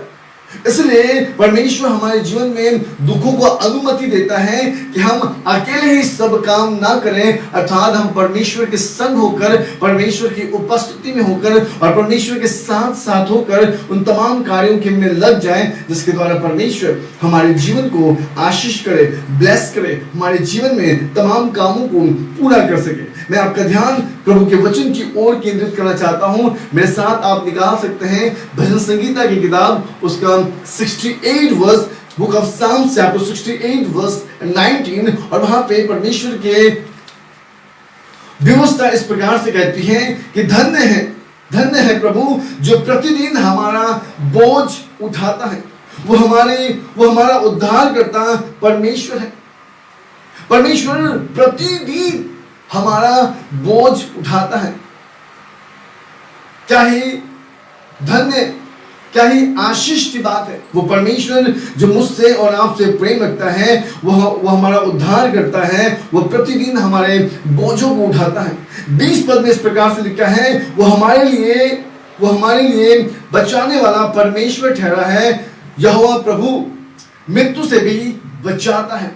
इसलिए परमेश्वर हमारे जीवन में दुखों को अनुमति देता है कि हम अकेले ही सब काम ना करें, अर्थात हम परमेश्वर के संग होकर, परमेश्वर की उपस्थिति में होकर और परमेश्वर के साथ साथ होकर उन तमाम कार्यों के में लग जाएं जिसके द्वारा परमेश्वर हमारे जीवन को आशीष करे, ब्लेस करे, हमारे जीवन में तमाम कामों को पूरा कर सके। मैं आपका ध्यान प्रभु के वचन की ओर केंद्रित करना चाहता हूं। मेरे साथ आप निकाल सकते हैं भजन संगीता की किताब उसका 68 verse, book of Psalms chapter 68 verse 19, और वहां पे परमेश्वर के व्यवस्था इस प्रकार से कहती है कि धन्य है प्रभु जो प्रतिदिन हमारा बोझ उठाता है। वो हमारा उद्धार करता परमेश्वर है। परमेश्वर प्रतिदिन हमारा बोझ उठाता है। क्या ही धन्य, क्या ही आशीष की बात है। वो परमेश्वर जो मुझसे और आपसे प्रेम रखता है, वो हमारा उद्धार करता है, वो प्रतिदिन हमारे बोझों को उठाता है। 20 पद में इस प्रकार से लिखा है, वो हमारे लिए बचाने वाला परमेश्वर ठहरा है। यहोवा प्रभु मृत्यु से भी बचाता है।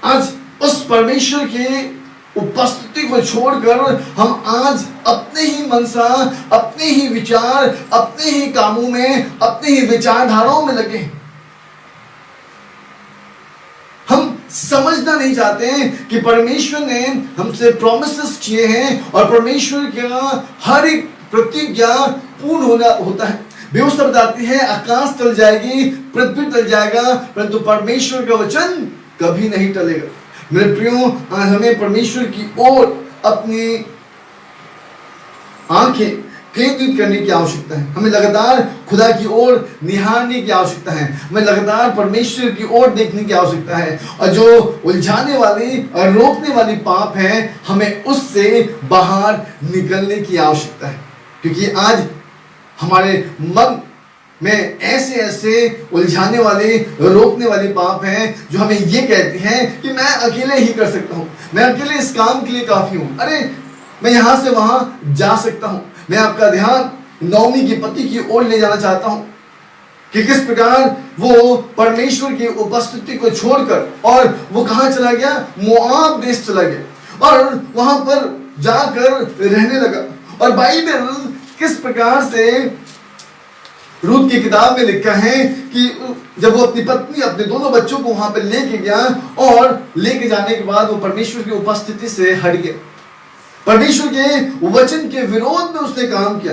आज उस परमेश्वर के उपस्थिति को छोड़कर हम आज अपने ही मनसा, अपने ही विचार, अपने ही कामों में, अपने ही विचारधाराओं में लगे हैं। हम समझना नहीं चाहते हैं कि परमेश्वर ने हमसे प्रॉमिसेस किए हैं और परमेश्वर का हर एक प्रतिज्ञा पूर्ण होता है। व्यवस्था बताती है, आकाश टल जाएगी, पृथ्वी टल जाएगा, परंतु परमेश्वर का वचन कभी नहीं टलेगा। मेरे प्रियो, आज हमें परमेश्वर की ओर अपनी आंखें केंद्रित करने की आवश्यकता है। हमें लगातार खुदा की ओर निहारने की आवश्यकता है। हमें लगातार परमेश्वर की ओर देखने की आवश्यकता है। और जो उलझाने वाली और रोकने वाली पाप है, हमें उससे बाहर निकलने की आवश्यकता है। क्योंकि आज हमारे मन में ऐसे उलझाने वाले, रोकने वाले पाप हैं जो हमें ये कहते हैं कि मैं अकेले ही कर सकता हूँ, मैं अकेले इस काम के लिए काफी हूँ, अरे मैं यहाँ से वहां जा सकता हूँ। मैं आपका ध्यान नौमी की पति की ओर ले जाना चाहता हूँ कि किस प्रकार वो परमेश्वर की उपस्थिति को छोड़कर और वो कहाँ चला गया, मोआब देश चला गया और वहां पर जाकर रहने लगा। और बाइबल किस प्रकार से रूत की किताब में लिखा है कि जब वो अपनी पत्नी, अपने दोनों बच्चों को वहां पर लेके गया और लेके जाने के बाद वो परमेश्वर की उपस्थिति से हट गया, परमेश्वर के वचन के विरोध में उसने काम किया,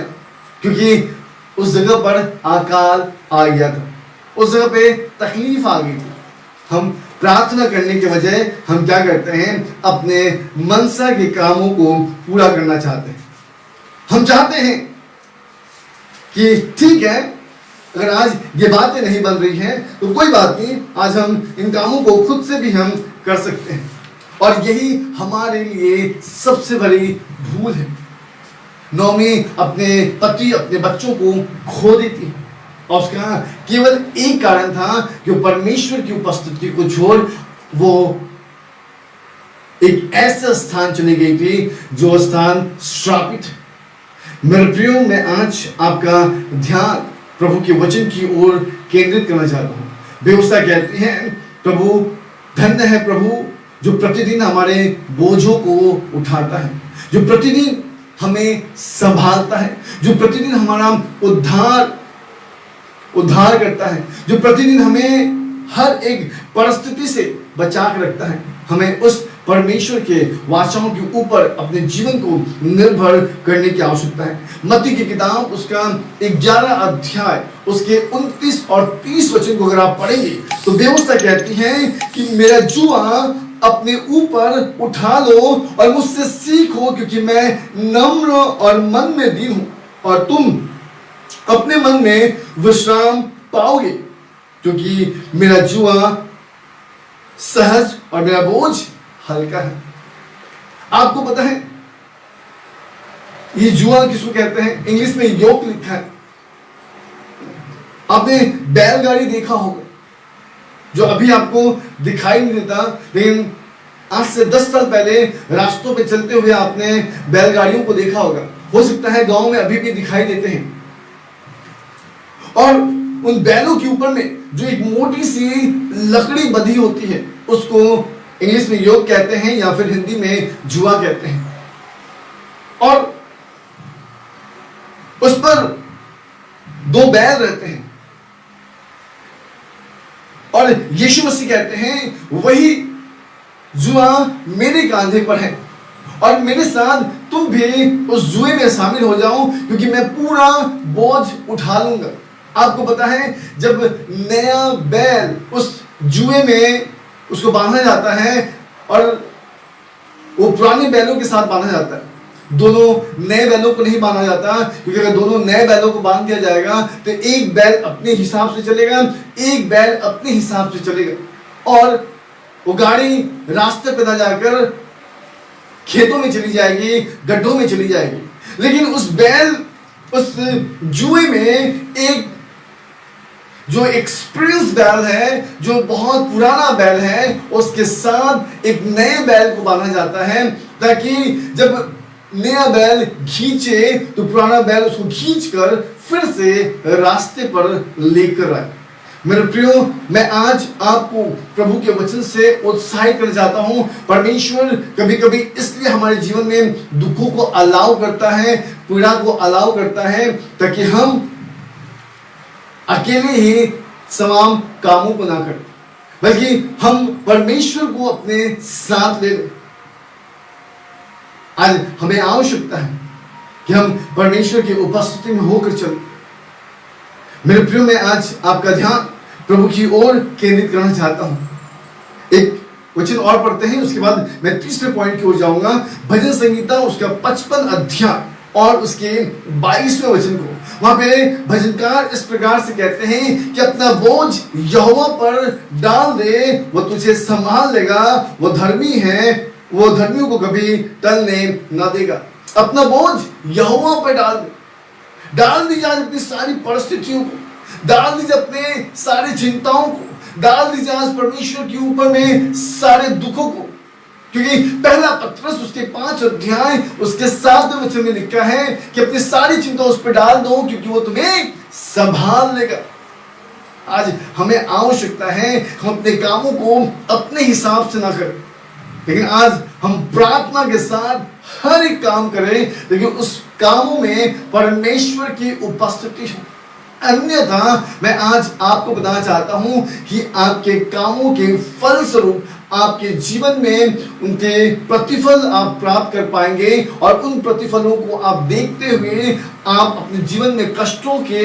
क्योंकि उस जगह पर अकाल आ गया था, उस जगह पे तकलीफ आ गई थी। हम प्रार्थना करने के बजाय हम क्या करते हैं, अपने मनसा के कामों को पूरा करना चाहते हैं। हम चाहते हैं कि ठीक है, अगर आज ये बातें नहीं बन रही हैं तो कोई बात नहीं, आज हम इन कामों को खुद से भी हम कर सकते हैं। और यही हमारे लिए सबसे बड़ी भूल है। नौमी अपने पति, अपने बच्चों को खो देती है और उसका केवल एक कारण था कि परमेश्वर की उपस्थिति को छोड़ वो एक ऐसा स्थान चली गई थी जो स्थान श्रापित है। मेरे प्रियो, मैं आज आपका ध्यान प्रभु के वचन की ओर केंद्रित करना चाहता हूँ। व्यवस्था कहती है, प्रभु धन्य है प्रभु जो प्रतिदिन हमारे बोझों को उठाता है, जो प्रतिदिन हमें संभालता है, जो प्रतिदिन हमारा उद्धार करता है, जो प्रतिदिन हमें हर एक परिस्थिति से बचा के रखता है। हमें उस परमेश्वर के वाचाओं के ऊपर अपने जीवन को निर्भर करने की आवश्यकता है। मत्ती की किताब उसका 11 अध्याय उसके 29 और 30 वचन को अगर आप पढ़ेंगे तो व्यवस्था कहती है कि मेरा जुआ अपने ऊपर उठा लो और मुझसे सीखो, क्योंकि मैं नम्र और मन में दीन हूं और तुम अपने मन में विश्राम पाओगे, क्योंकि मेरा जुआ सहज और मेरा बोझ हल्का है। आपको पता है ये जुआ किसको कहते हैं? इंग्लिश में योक लिखा है। आपने बैलगाड़ी देखा होगा जो अभी आपको दिखाई नहीं देता, लेकिन आज से 10 साल पहले रास्तों पे चलते हुए आपने बैलगाड़ियों को देखा होगा। हो सकता है गांव में अभी भी दिखाई देते हैं। और उन बैलों के ऊपर में जो एक मोटी सी लकड़ी बंधी होती है उसको इंग्लिश में योक कहते हैं या फिर हिंदी में जुआ कहते हैं। और उस पर 2 बैल रहते हैं और यीशु मसीह कहते हैं वही जुआ मेरे कांधे पर है और मेरे साथ तुम भी उस जुए में शामिल हो जाओ, क्योंकि मैं पूरा बोझ उठा लूंगा। आपको पता है जब नया बैल उस जुए में उसको बांधा जाता है और वो पुराने बैलों के साथ बांधा जाता है, दोनों नए बैलों को नहीं बांधा जाता, क्योंकि अगर दोनों नए बैलों को बांध दिया जाएगा तो एक बैल अपने हिसाब से चलेगा, एक बैल अपने हिसाब से चलेगा। और वो गाड़ी रास्ते पे ना जाकर खेतों में चली जाएगी, गड्ढों में चली जाएगी। लेकिन उस बैल, उस जुए में एक जो एक्सपीरियंस बैल है, जो बहुत पुराना बैल है, उसके साथ एक नए बैल को बांधा जाता है, ताकि जब नया बैल खींचे तो पुराना बैल उसको खींचकर फिर से रास्ते पर लेकर आए। मेरे प्रियो, मैं आज आपको प्रभु के वचन से उत्साहित करना चाहता हूं। परमेश्वर कभी कभी इसलिए हमारे जीवन में दुखों को अलाउ करता है, पीड़ा को अलाउ करता है, ताकि हम अकेले ही तमाम कामों को ना करें, बल्कि हम परमेश्वर को अपने साथ ले लें। आज हमें आवश्यकता है कि हम परमेश्वर की उपस्थिति में होकर चलें। मेरे प्रियो, मैं आज आपका ध्यान प्रभु की ओर केंद्रित करना चाहता हूं। एक वचन और पढ़ते हैं, उसके बाद मैं तीसरे पॉइंट की ओर जाऊंगा। भजन संगीता उसका 55 अध्याय और उसके 22वें वचन को, वहां पे भजनकार इस प्रकार से कहते हैं कि अपना बोझ यहोवा पर डाल दे, वो तुझे संभाल लेगा, वो धर्मी है, वो धर्मियों को कभी टलने ना देगा। अपना बोझ यहोवा पर डाल दीजिए आज अपनी सारी परिस्थितियों को, डाल दीजिए अपने सारी चिंताओं को, डाल दीजिए आज परमेश्वर के ऊपर में सारे दुखों को, क्योंकि पहला पत्रस उसके 5 अध्याय उसके 7वें वचन में लिखा है कि अपनी सारी चिंता उस पर डाल दो, क्योंकि वो तुम्हें संभाल लेगा। आज हमें आवश्यकता है हम अपने कामों को अपने हिसाब से ना करें, लेकिन आज हम प्रार्थना के साथ हर एक काम करें, लेकिन उस कामों में परमेश्वर की उपस्थिति हो। अन्यथा मैं आज आपको बताना चाहता हूं कि आपके कामों के फलस्वरूप आपके जीवन में उनके प्रतिफल आप प्राप्त कर पाएंगे, और उन प्रतिफलों को आप देखते हुए आप अपने जीवन में कष्टों के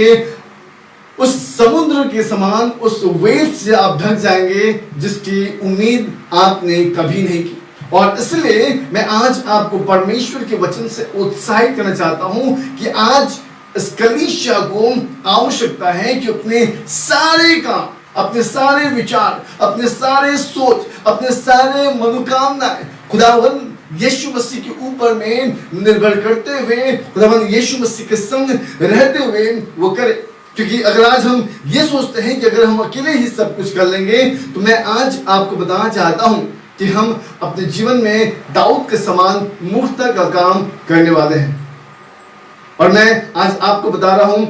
उस समुद्र के समान, उस वेव से आप ढक जाएंगे जिसकी उम्मीद आपने कभी नहीं की। और इसलिए मैं आज आपको परमेश्वर के वचन से उत्साहित करना चाहता हूं कि आज इस कलीसिया को आवश्यकता है कि अपने सारे काम, अपने सारे विचार, अपने सारे सोच, अपने सारे मनोकामनाएं खुदावंद यीशु मसीह के ऊपर में निर्भर करते हुए, खुदावंद यीशु मसीह के संग रहते हुए वो करे। क्योंकि अगर आज हम ये सोचते हैं कि अगर हम अकेले ही सब कुछ कर लेंगे, तो मैं आज आपको बताना चाहता हूं कि हम अपने जीवन में दाऊद के समान मूर्खता का काम करने वाले हैं। और मैं आज आपको बता रहा हूं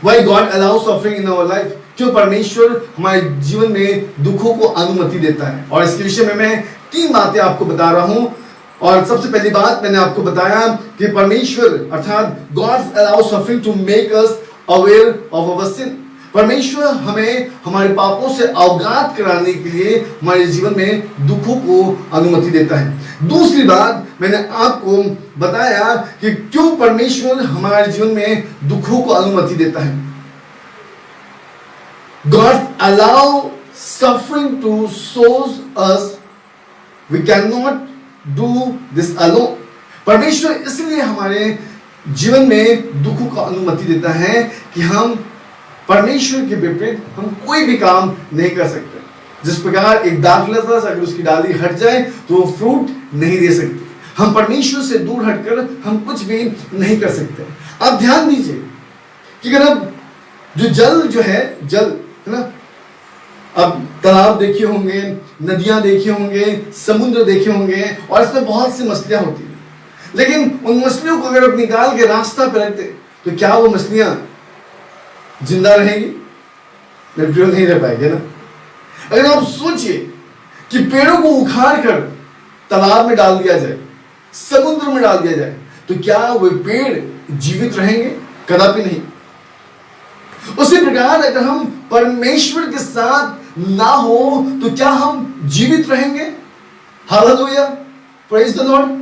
why God allows suffering in our life, क्यों परमेश्वर हमारे जीवन में दुखों को अनुमति देता है। और इसके विषय में मैं 3 बातें आपको बता रहा हूं। और सबसे पहली बात मैंने आपको बताया कि परमेश्वर अर्थात God allows suffering to make us aware of our sin। परमेश्वर हमें हमारे पापों से अवगत कराने के लिए हमारे जीवन में दुखों को अनुमति देता है। दूसरी बात मैंने आपको बताया कि क्यों परमेश्वर हमारे जीवन में दुखों को अनुमति देता है। God allow suffering to shows us we cannot do this alone। परमेश्वर इसलिए हमारे जीवन में दुखों का अनुमति देता है कि हम परमेश्वर के विपरीत हम कोई भी काम नहीं कर सकते। जिस प्रकार एक दाखलता अगर उसकी डाली हट जाए तो वो फ्रूट नहीं दे सकती, हम परमेश्वर से दूर हटकर हम कुछ भी नहीं कर सकते। आप ध्यान दीजिए कि अगर अब जो है ना, अब तालाब देखे होंगे, नदियां देखे होंगे, समुद्र देखे होंगे, और इसमें बहुत सी मछलियां होती हैं, लेकिन उन मछलियों को अगर अपनी निकाल के रास्ता पे रख दे तो क्या वो मछलियां जिंदा रहेगी? नहीं रह पाएगी ना। अगर आप सोचिए कि पेड़ों को उखाड़ कर तालाब में डाल दिया जाए, समुद्र में डाल दिया जाए, तो क्या वे पेड़ जीवित रहेंगे? कदापि नहीं। उसी प्रकार अगर हम परमेश्वर के साथ ना हो तो क्या हम जीवित रहेंगे? Hallelujah, praise the Lord.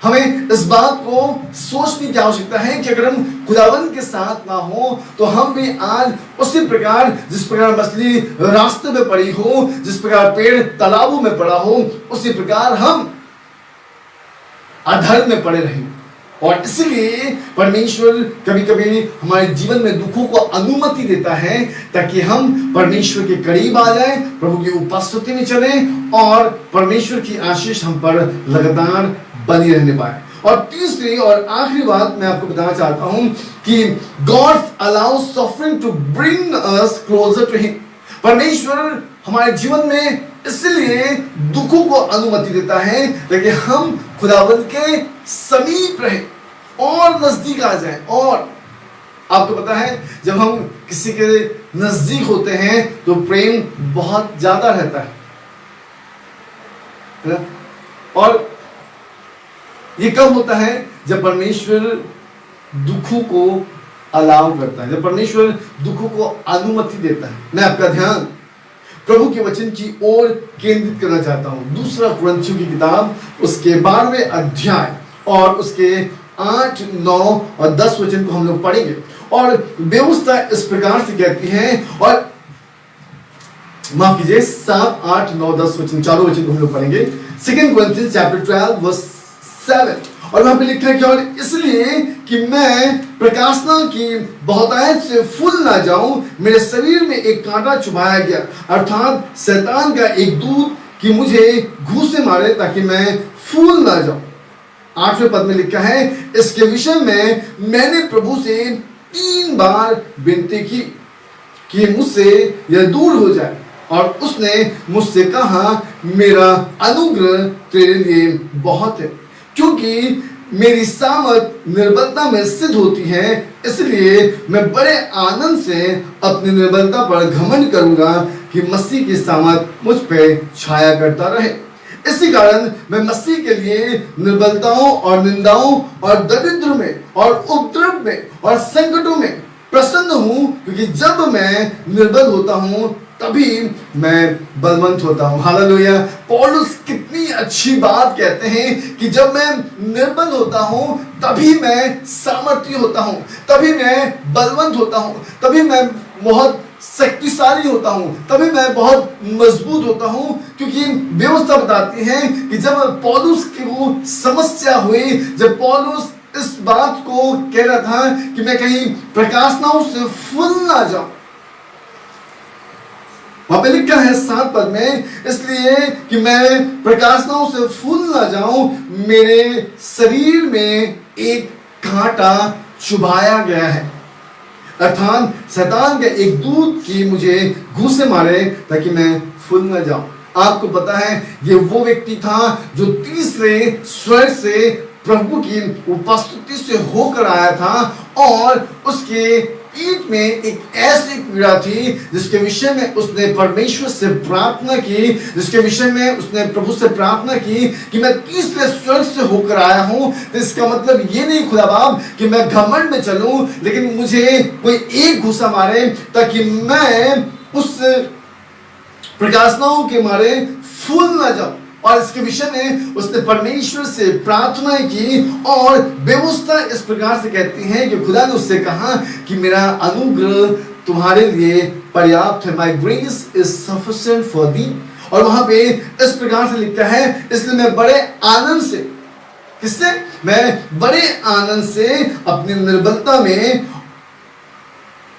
हमें इस बात को सोचने की आवश्यकता है कि अगर हम खुदावंद के साथ ना हो तो हम भी आज उसी प्रकार, जिस प्रकार मछली रास्ते में पड़ी हो, जिस प्रकार पेड़ तालाबों में पड़ा हो, उसी प्रकार हम अधर्म में पड़े रहेंगे। और इसलिए परमेश्वर कभी कभी हमारे जीवन में दुखों को अनुमति देता है ताकि हम परमेश्वर के करीब आ जाएं, प्रभु की उपस्थिति में चलें और परमेश्वर की आशीष हम पर लगातार बनी रहने पाए। और तीसरी और आखिरी बात मैं आपको बताना चाहता हूं कि God allows suffering to bring us closer to him. परमेश्वर हमारे जीवन में इसलिए दुखों को अनुमति देता है ताकि हम खुदावंद के समीप रहे और नजदीक आ जाएं। और आपको पता है जब हम किसी के नजदीक होते हैं तो प्रेम बहुत ज्यादा रहता है ना? और ये कब होता है? जब परमेश्वर दुखों को अलाउ करता है, जब परमेश्वर दुखों को अनुमति देता है। मैं आपका ध्यान प्रभु के वचन की ओर केंद्रित करना चाहता हूं। दूसरा कुरिन्थियों की किताब उसके 12वें अध्याय और उसके 8, 9 और 10 वचन को हम लोग पढ़ेंगे। और व्यवस्था इस प्रकार से कहती है, और माफ कीजिए 7, 8, 9, 10 वचन, चारों वचन को हम लोग पढ़ेंगे। 2 Corinthians chapter 12 verse 7। और वहां पे लिखा है कि और इसलिए कि मैं प्रकाशना की बहुतायत से फूल ना जाऊं, मेरे शरीर में एक कांटा चुभाया गया, अर्थात शैतान का एक दूत कि मुझे घूंसे मारे ताकि मैं फूल ना जाऊं। 8वें पद में लिखा है, इसके विषय में मैंने प्रभु से 3 बार विनती की कि मुझसे यह दूर हो जाए, और उसने मुझसे कहा, मेरा अनुग्रह तेरे लिए बहुत है, क्योंकि मेरी सामर्थ निर्बलता में सिद्ध होती है। इसलिए मैं बड़े आनंद से अपनी निर्बलता पर घमंड करूंगा कि मसीह की सामर्थ मुझ पे छाया करता रहे। इसी कारण मैं मसीह के लिए निर्बलताओं और निंदाओं और दरिद्र में और उपद्रव में और संकटों में प्रसन्न हूं, क्योंकि जब मैं निर्बल होता हूं तभी मैं बलवंत होता हूं। हालेलुया। पौलुस कितनी अच्छी बात कहते हैं कि जब मैं निर्बल होता हूं तभी मैं सामर्थी होता हूं, तभी मैं बलवंत होता हूं, तभी मैं बहुत शक्तिशाली होता हूं, तभी मैं बहुत मजबूत होता हूं। क्योंकि व्यवस्था बताती है कि जब पौलुस की वो समस्या हुई, जब पौलुस इस बात को कह रहा था कि मैं कहीं प्रकाशनाओं से फूल ना जाऊं, वहां पे लिखा है 7 पद में, इसलिए कि मैं प्रकाशनाओं से फूल ना जाऊं, मेरे शरीर में एक कांटा चुभाया गया है, अर्थात शैतान के एक दूत की मुझे घूंसे मारे ताकि मैं फूल ना जाऊं। आपको पता है ये वो व्यक्ति था जो तीसरे स्वर से प्रभु की उपस्थिति से होकर आया था, और उसके पीठ में एक ऐसी पीड़ा थी जिसके विषय में उसने परमेश्वर से प्रार्थना की, जिसके विषय में उसने प्रभु से प्रार्थना की कि मैं तीसरे स्वर्ग से होकर आया हूं। तो इसका मतलब ये नहीं खुदा बाप कि मैं घमंड में चलूं, लेकिन मुझे कोई एक घूंसा मारे ताकि मैं उस प्रकाशनाओं के मारे फूल ना जाऊं। और इसके विषय में उसने परमेश्वर से प्रार्थना की, और व्यवस्था इस प्रकार से कहती है कि खुदा ने उससे कहा कि मेरा अनुग्रह तुम्हारे लिए पर्याप्त है, my grace is sufficient for thee। और वहां पे इस प्रकार से लिखा है, इसलिए मैं बड़े आनंद से, किससे? मैं बड़े आनंद से अपनी निर्बलता में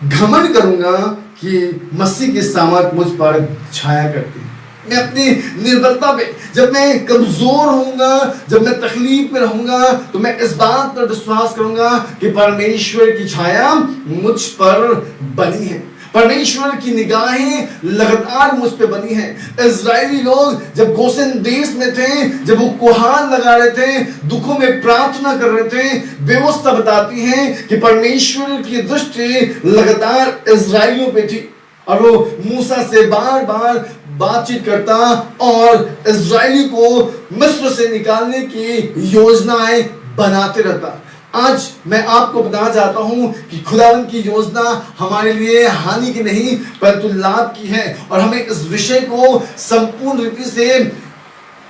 घमंड करूंगा कि मसीह की सामर्थ मुझ पर छाया करती है। मैं अपनी निर्बलता पे, जब मैं कमजोर होऊंगा, जब मैं तकलीफ में रहूंगा, तो मैं इस बात पर विश्वास करूंगा कि परमेश्वर की छाया मुझ पर बनी है, परमेश्वर की निगाहें लगातार मुझ पे बनी है। इजरायली लोग जब गोसेन देश में थे, जब वो कुहान लगा रहे थे, दुखों में प्रार्थना कर रहे थे, व्यवस्था बताती है कि परमेश्वर की दृष्टि लगातार इजरायलियों पे थी, और वो मूसा से बार बार बातचीत करता और इजरायली को मिस्र से निकालने की योजनाएं बनाते रहता। आज मैं आपको बताना चाहता हूं कि खुदावंद की योजना हमारे लिए हानि की नहीं परंतु लाभ की है, और हमें इस विषय को संपूर्ण रीति से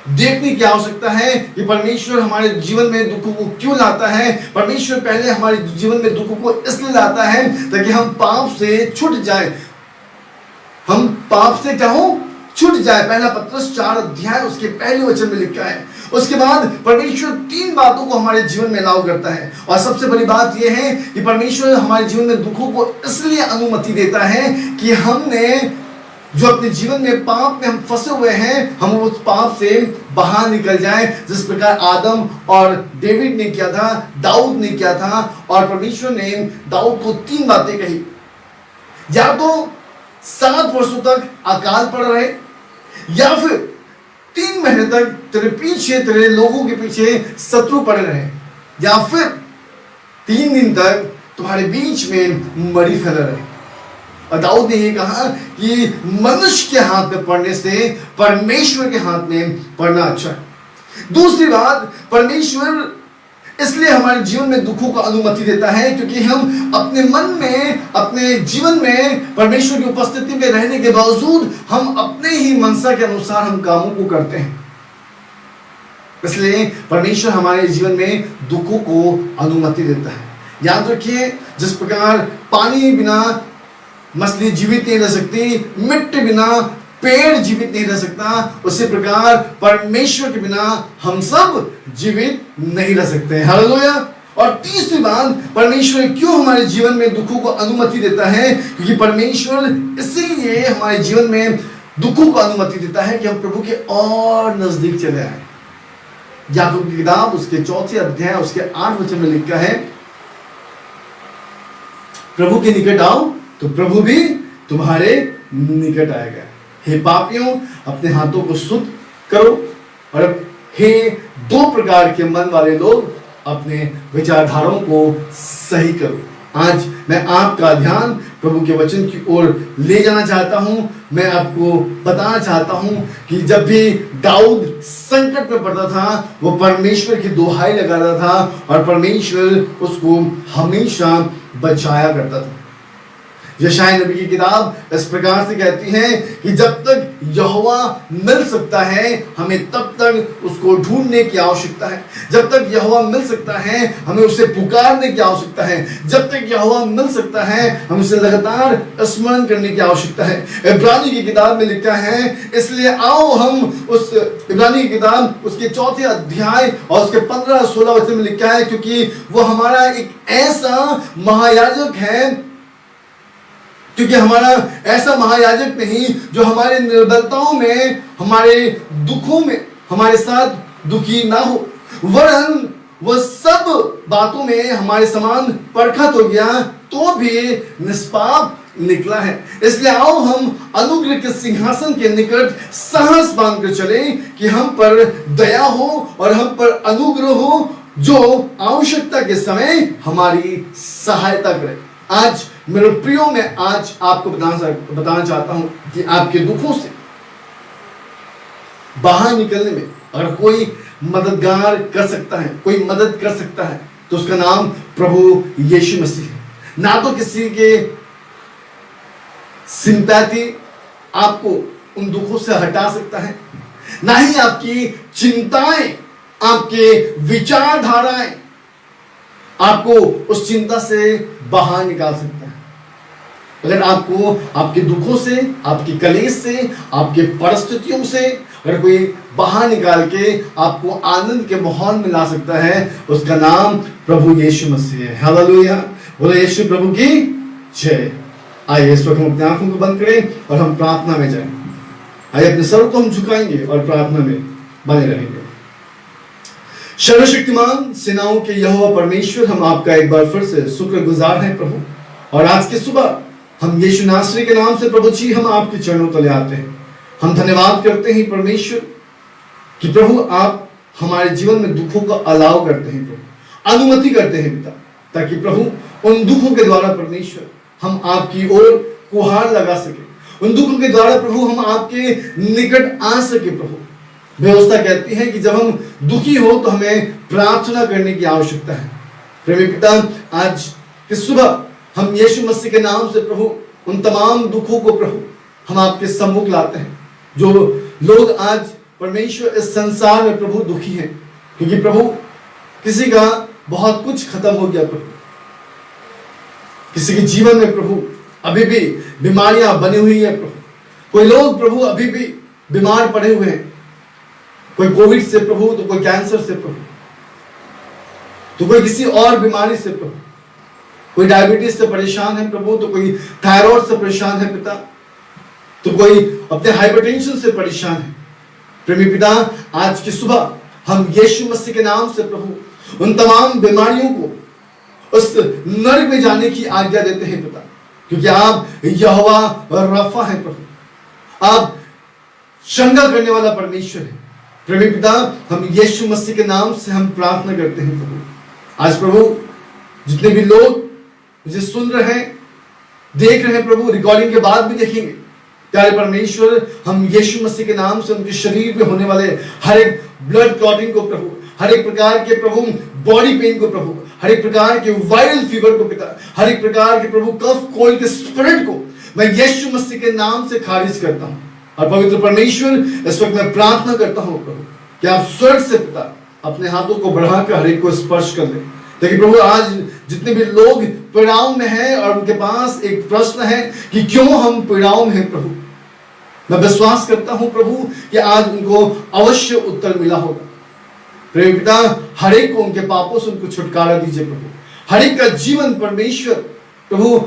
देखने की आवश्यकता है कि परमेश्वर हमारे जीवन में दुखों को क्यों लाता है। परमेश्वर पहले हमारे जीवन में दुखों को इसलिए लाता है ताकि हम पाप से छूट जाए, हम पाप से क्या हो, छूट जाए। पहला पत्रस 4 अध्याय उसके पहले वचन में लिखा है। उसके बाद परमेश्वर 3 बातों को हमारे जीवन में लागू करता है, और सबसे बड़ी बात यह है कि परमेश्वर हमारे जीवन में दुखों को इसलिए अनुमति देता है कि हमने जो अपने जीवन में पाप में हम फंसे हुए हैं, हम उस पाप से बाहर निकल जाए, जिस प्रकार आदम और डेविड ने किया था, दाऊद ने किया था। और परमेश्वर ने दाऊद को 3 बातें कही, या तो 7 वर्षों तक अकाल पड़ रहे, या फिर 3 महीने तक तेरे पीछे, तेरे लोगों के पीछे शत्रु पड़े रहे, या फिर 3 दिन तक तुम्हारे बीच में मरी फैला रहे। और दाऊद ने ये कहा कि मनुष्य के हाथ में पड़ने से परमेश्वर के हाथ में पड़ना अच्छा है। दूसरी बात, परमेश्वर इसलिए हमारे जीवन में दुखों को अनुमति देता है क्योंकि हम अपने मन में, अपने जीवन में परमेश्वर की उपस्थिति में रहने के बावजूद हम अपने ही मनसा के अनुसार हम कामों को करते हैं। इसलिए परमेश्वर हमारे जीवन में दुखों को अनुमति देता है। याद रखिए, जिस प्रकार पानी बिना मछली जीवित नहीं रह सकती, मिट्टी बिना पेड़ जीवित नहीं रह सकता, उसी प्रकार परमेश्वर के बिना हम सब जीवित नहीं रह सकते। हालेलुया। और तीसरी बात, परमेश्वर क्यों हमारे जीवन में दुखों को अनुमति देता है? क्योंकि परमेश्वर इसीलिए हमारे जीवन में दुखों को अनुमति देता है कि हम प्रभु के और नजदीक चले आए। याकूब की किताब उसके 4 अध्याय उसके 8 वचन में लिखा है, प्रभु के निकट आओ तो प्रभु भी तुम्हारे निकट आएगा। हे पापियों, अपने हाथों को शुद्ध करो, और हे 2 प्रकार के मन वाले लोग, अपने विचारधाराओं को सही करो। आज मैं आपका ध्यान प्रभु के वचन की ओर ले जाना चाहता हूं। मैं आपको बताना चाहता हूं कि जब भी दाऊद संकट में पड़ता था, वो परमेश्वर की दुहाई लगाता था और परमेश्वर उसको हमेशा बचाया करता था। यशायाह नबी की किताब इस प्रकार से कहती है कि जब तक यहोवा मिल सकता है, हमें तब तक उसको ढूंढने की आवश्यकता है। जब तक यहोवा मिल सकता है, हमें उसे पुकारने की आवश्यकता है। जब तक यहोवा मिल सकता है, हम उसे लगातार स्मरण करने की आवश्यकता है। इब्रानी की किताब में लिखा है, इसलिए आओ हम उस इब्रानी की किताब उसके 4 अध्याय और उसके 15-16 वचन में लिखा है, क्योंकि वो हमारा एक ऐसा महायाजक है, क्योंकि हमारा ऐसा महायाजक नहीं जो हमारे निर्बलताओं में, हमारे दुखों में हमारे साथ दुखी ना हो, वरन वह सब बातों में हमारे समान परखत हो गया तो भी निष्पाप निकला है। इसलिए आओ हम अनुग्रह के सिंहासन के निकट साहस बांध कर चले कि हम पर दया हो और हम पर अनुग्रह हो, जो आवश्यकता के समय हमारी सहायता करे। आज मेरे प्रियो, मैं आज आपको बताना चाहता हूं कि आपके दुखों से बाहर निकलने में अगर कोई मददगार कर सकता है, कोई मदद कर सकता है, तो उसका नाम प्रभु यीशु मसीह है। ना तो किसी के सिंपैथी आपको उन दुखों से हटा सकता है, ना ही आपकी चिंताएं, आपके विचारधाराएं आपको उस चिंता से बाहर निकाल सकता है। अगर आपको आपके दुखों से, आपके कलेश से, आपके परिस्थितियों से अगर कोई बाहर निकाल के आपको आनंद के माहौल में ला सकता है, उसका नाम प्रभु यीशु मसीह है। हालेलुया। बोले यीशु प्रभु की जय। आइए इस वक्त हम अपनी आंखों को बंद करें और हम प्रार्थना में जाएं। आइए अपने सर को हम झुकाएंगे और प्रार्थना में बने रहेंगे। सर्वशक्तिमान सेनाओं के यहोवा परमेश्वर, हम आपका एक बार फिर से शुक्रगुजार हैं प्रभु, और आज की सुबह हम यीशु नासरी के नाम से प्रभु जी हम आपके चरणों तले आते हैं। हम धन्यवाद करते हैं परमेश्वर कि प्रभु आप हमारे जीवन में दुखों का अलाव करते हैं, प्रभु अनुमति करते हैं पिता, ताकि प्रभु उन दुखों के द्वारा परमेश्वर हम आपकी ओर गुहार लगा सके। उन दुखों के द्वारा प्रभु हम आपके निकट आ सके। प्रभु व्यवस्था कहती है कि जब हम दुखी हो तो हमें प्रार्थना करने की आवश्यकता है। प्रेमी पिता, आज की सुबह हम यीशु मसीह के नाम से प्रभु उन तमाम दुखों को प्रभु हम आपके सम्मुख लाते हैं। जो लोग आज परमेश्वर इस संसार में प्रभु दुखी हैं, क्योंकि प्रभु किसी का बहुत कुछ खत्म हो गया, प्रभु किसी के जीवन में प्रभु अभी भी बीमारियां बनी हुई है, प्रभु कोई लोग प्रभु अभी भी बीमार पड़े हुए हैं, कोई कोविड से प्रभु, तो कोई कैंसर से प्रभु, तो कोई किसी और बीमारी से प्रभु, कोई डायबिटीज से परेशान है प्रभु, तो कोई थायराइड से परेशान है पिता, तो कोई अपने हाइपरटेंशन से परेशान है। प्रेमी पिता, आज की सुबह हम यीशु मसीह के नाम से प्रभु उन तमाम बीमारियों को उस नरक में जाने की आज्ञा देते हैं पिता, क्योंकि आप यहोवा रफा है प्रभु, आप चंगा करने वाला परमेश्वर है। प्रेमी पिता, हम यीशु मसीह के नाम से हम प्रार्थना करते हैं प्रभु। आज प्रभु जितने भी लोग मुझे सुन रहे हैं, देख रहे हैं प्रभु, रिकॉर्डिंग के बाद भी देखेंगे, प्यारे परमेश्वर, हम यीशु मसीह के नाम से उनके शरीर में होने वाले हर एक ब्लड क्लॉटिंग को प्रभु, हर एक प्रकार के प्रभु बॉडी पेन को प्रभु, हर एक प्रकार के वायरल फीवर को पिता, हर एक प्रकार के प्रभु कफ कोल्ड के स्पिरिट को मैं यीशु मसीह के नाम से खारिज करता हूं। और पवित्र परमेश्वर, इस वक्त मैं प्रार्थना करता हूं प्रभु कि आप स्वर्ग से पिता अपने हाथों को बढ़ाकर हर एक को स्पर्श कर ले। देखिए प्रभु, आज जितने भी लोग पीड़ाओं में हैं और उनके पास एक प्रश्न है कि क्यों हम पीड़ाओं में हैं प्रभु, मैं विश्वास करता हूं प्रभु कि आज उनको अवश्य उत्तर मिला होगा। प्रेम पिता, हर एक को उनके पापों से उनको छुटकारा दीजिए प्रभु, हर एक का जीवन परमेश्वर प्रभु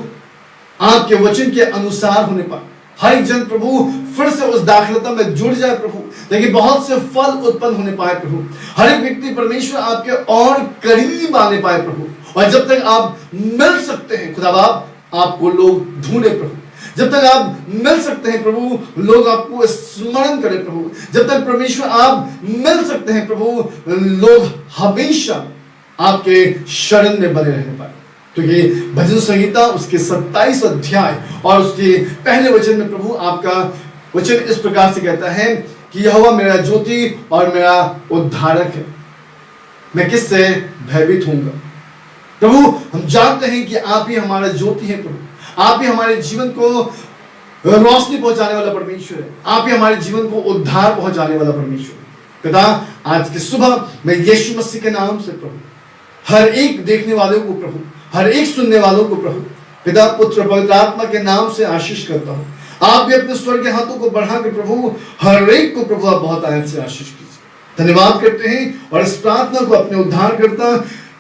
आपके वचन के अनुसार होने पाए, हर एक जन प्रभु फिर से उस दाखलता में जुड़ जाए प्रभु, लेकिन बहुत से फल उत्पन्न होने पाए प्रभु, हर एक व्यक्ति परमेश्वर आपके और करीब आने पाए प्रभु। और जब तक आप मिल सकते हैं खुदा बाप, आपको लोग ढूंढे प्रभु, जब तक आप मिल सकते हैं प्रभु, लोग आपको स्मरण करें प्रभु, जब तक परमेश्वर आप मिल सकते हैं प्रभु, लोग हमेशा आपके शरण में बने रहने पाए। क्योंकि भजन संहिता उसके 27 अध्याय और उसके पहले वचन में प्रभु आपका वचन इस प्रकार से कहता है कि यहोवा मेरा ज्योति और मेरा उद्धारक है, मैं किससे भयभीत होऊंगा। प्रभु, हम जानते हैं कि आप ही हमारा ज्योति है प्रभु, आप ही हमारे जीवन को रोशनी पहुंचाने वाला परमेश्वर है, आप ही हमारे जीवन को उद्धार पहुंचाने वाला परमेश्वर है। पिता, आज की सुबह मैं यीशु मसीह के नाम से प्रभु हर एक देखने वालों को प्रभु, हर एक सुनने वालों को प्रभु, पिता पुत्र पवित्र आत्मा के नाम से आशीष करता हूं। आप भी अपने स्वर्ग के हाथों को बढ़ाकर प्रभु हर एक को प्रभु आप बहुत आनंद से आशीष कीजिए। धन्यवाद करते हैं और इस प्रार्थना को अपने उद्धार करता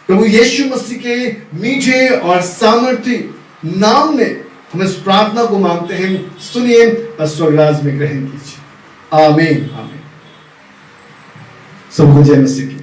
प्रभु यीशु मसीह के मीठे और सामर्थ्य नाम में हम इस प्रार्थना को मांगते हैं। सुनिए और स्वर्गराज में ग्रहण कीजिए। आमीन आमीन। सबको जय मसीह की।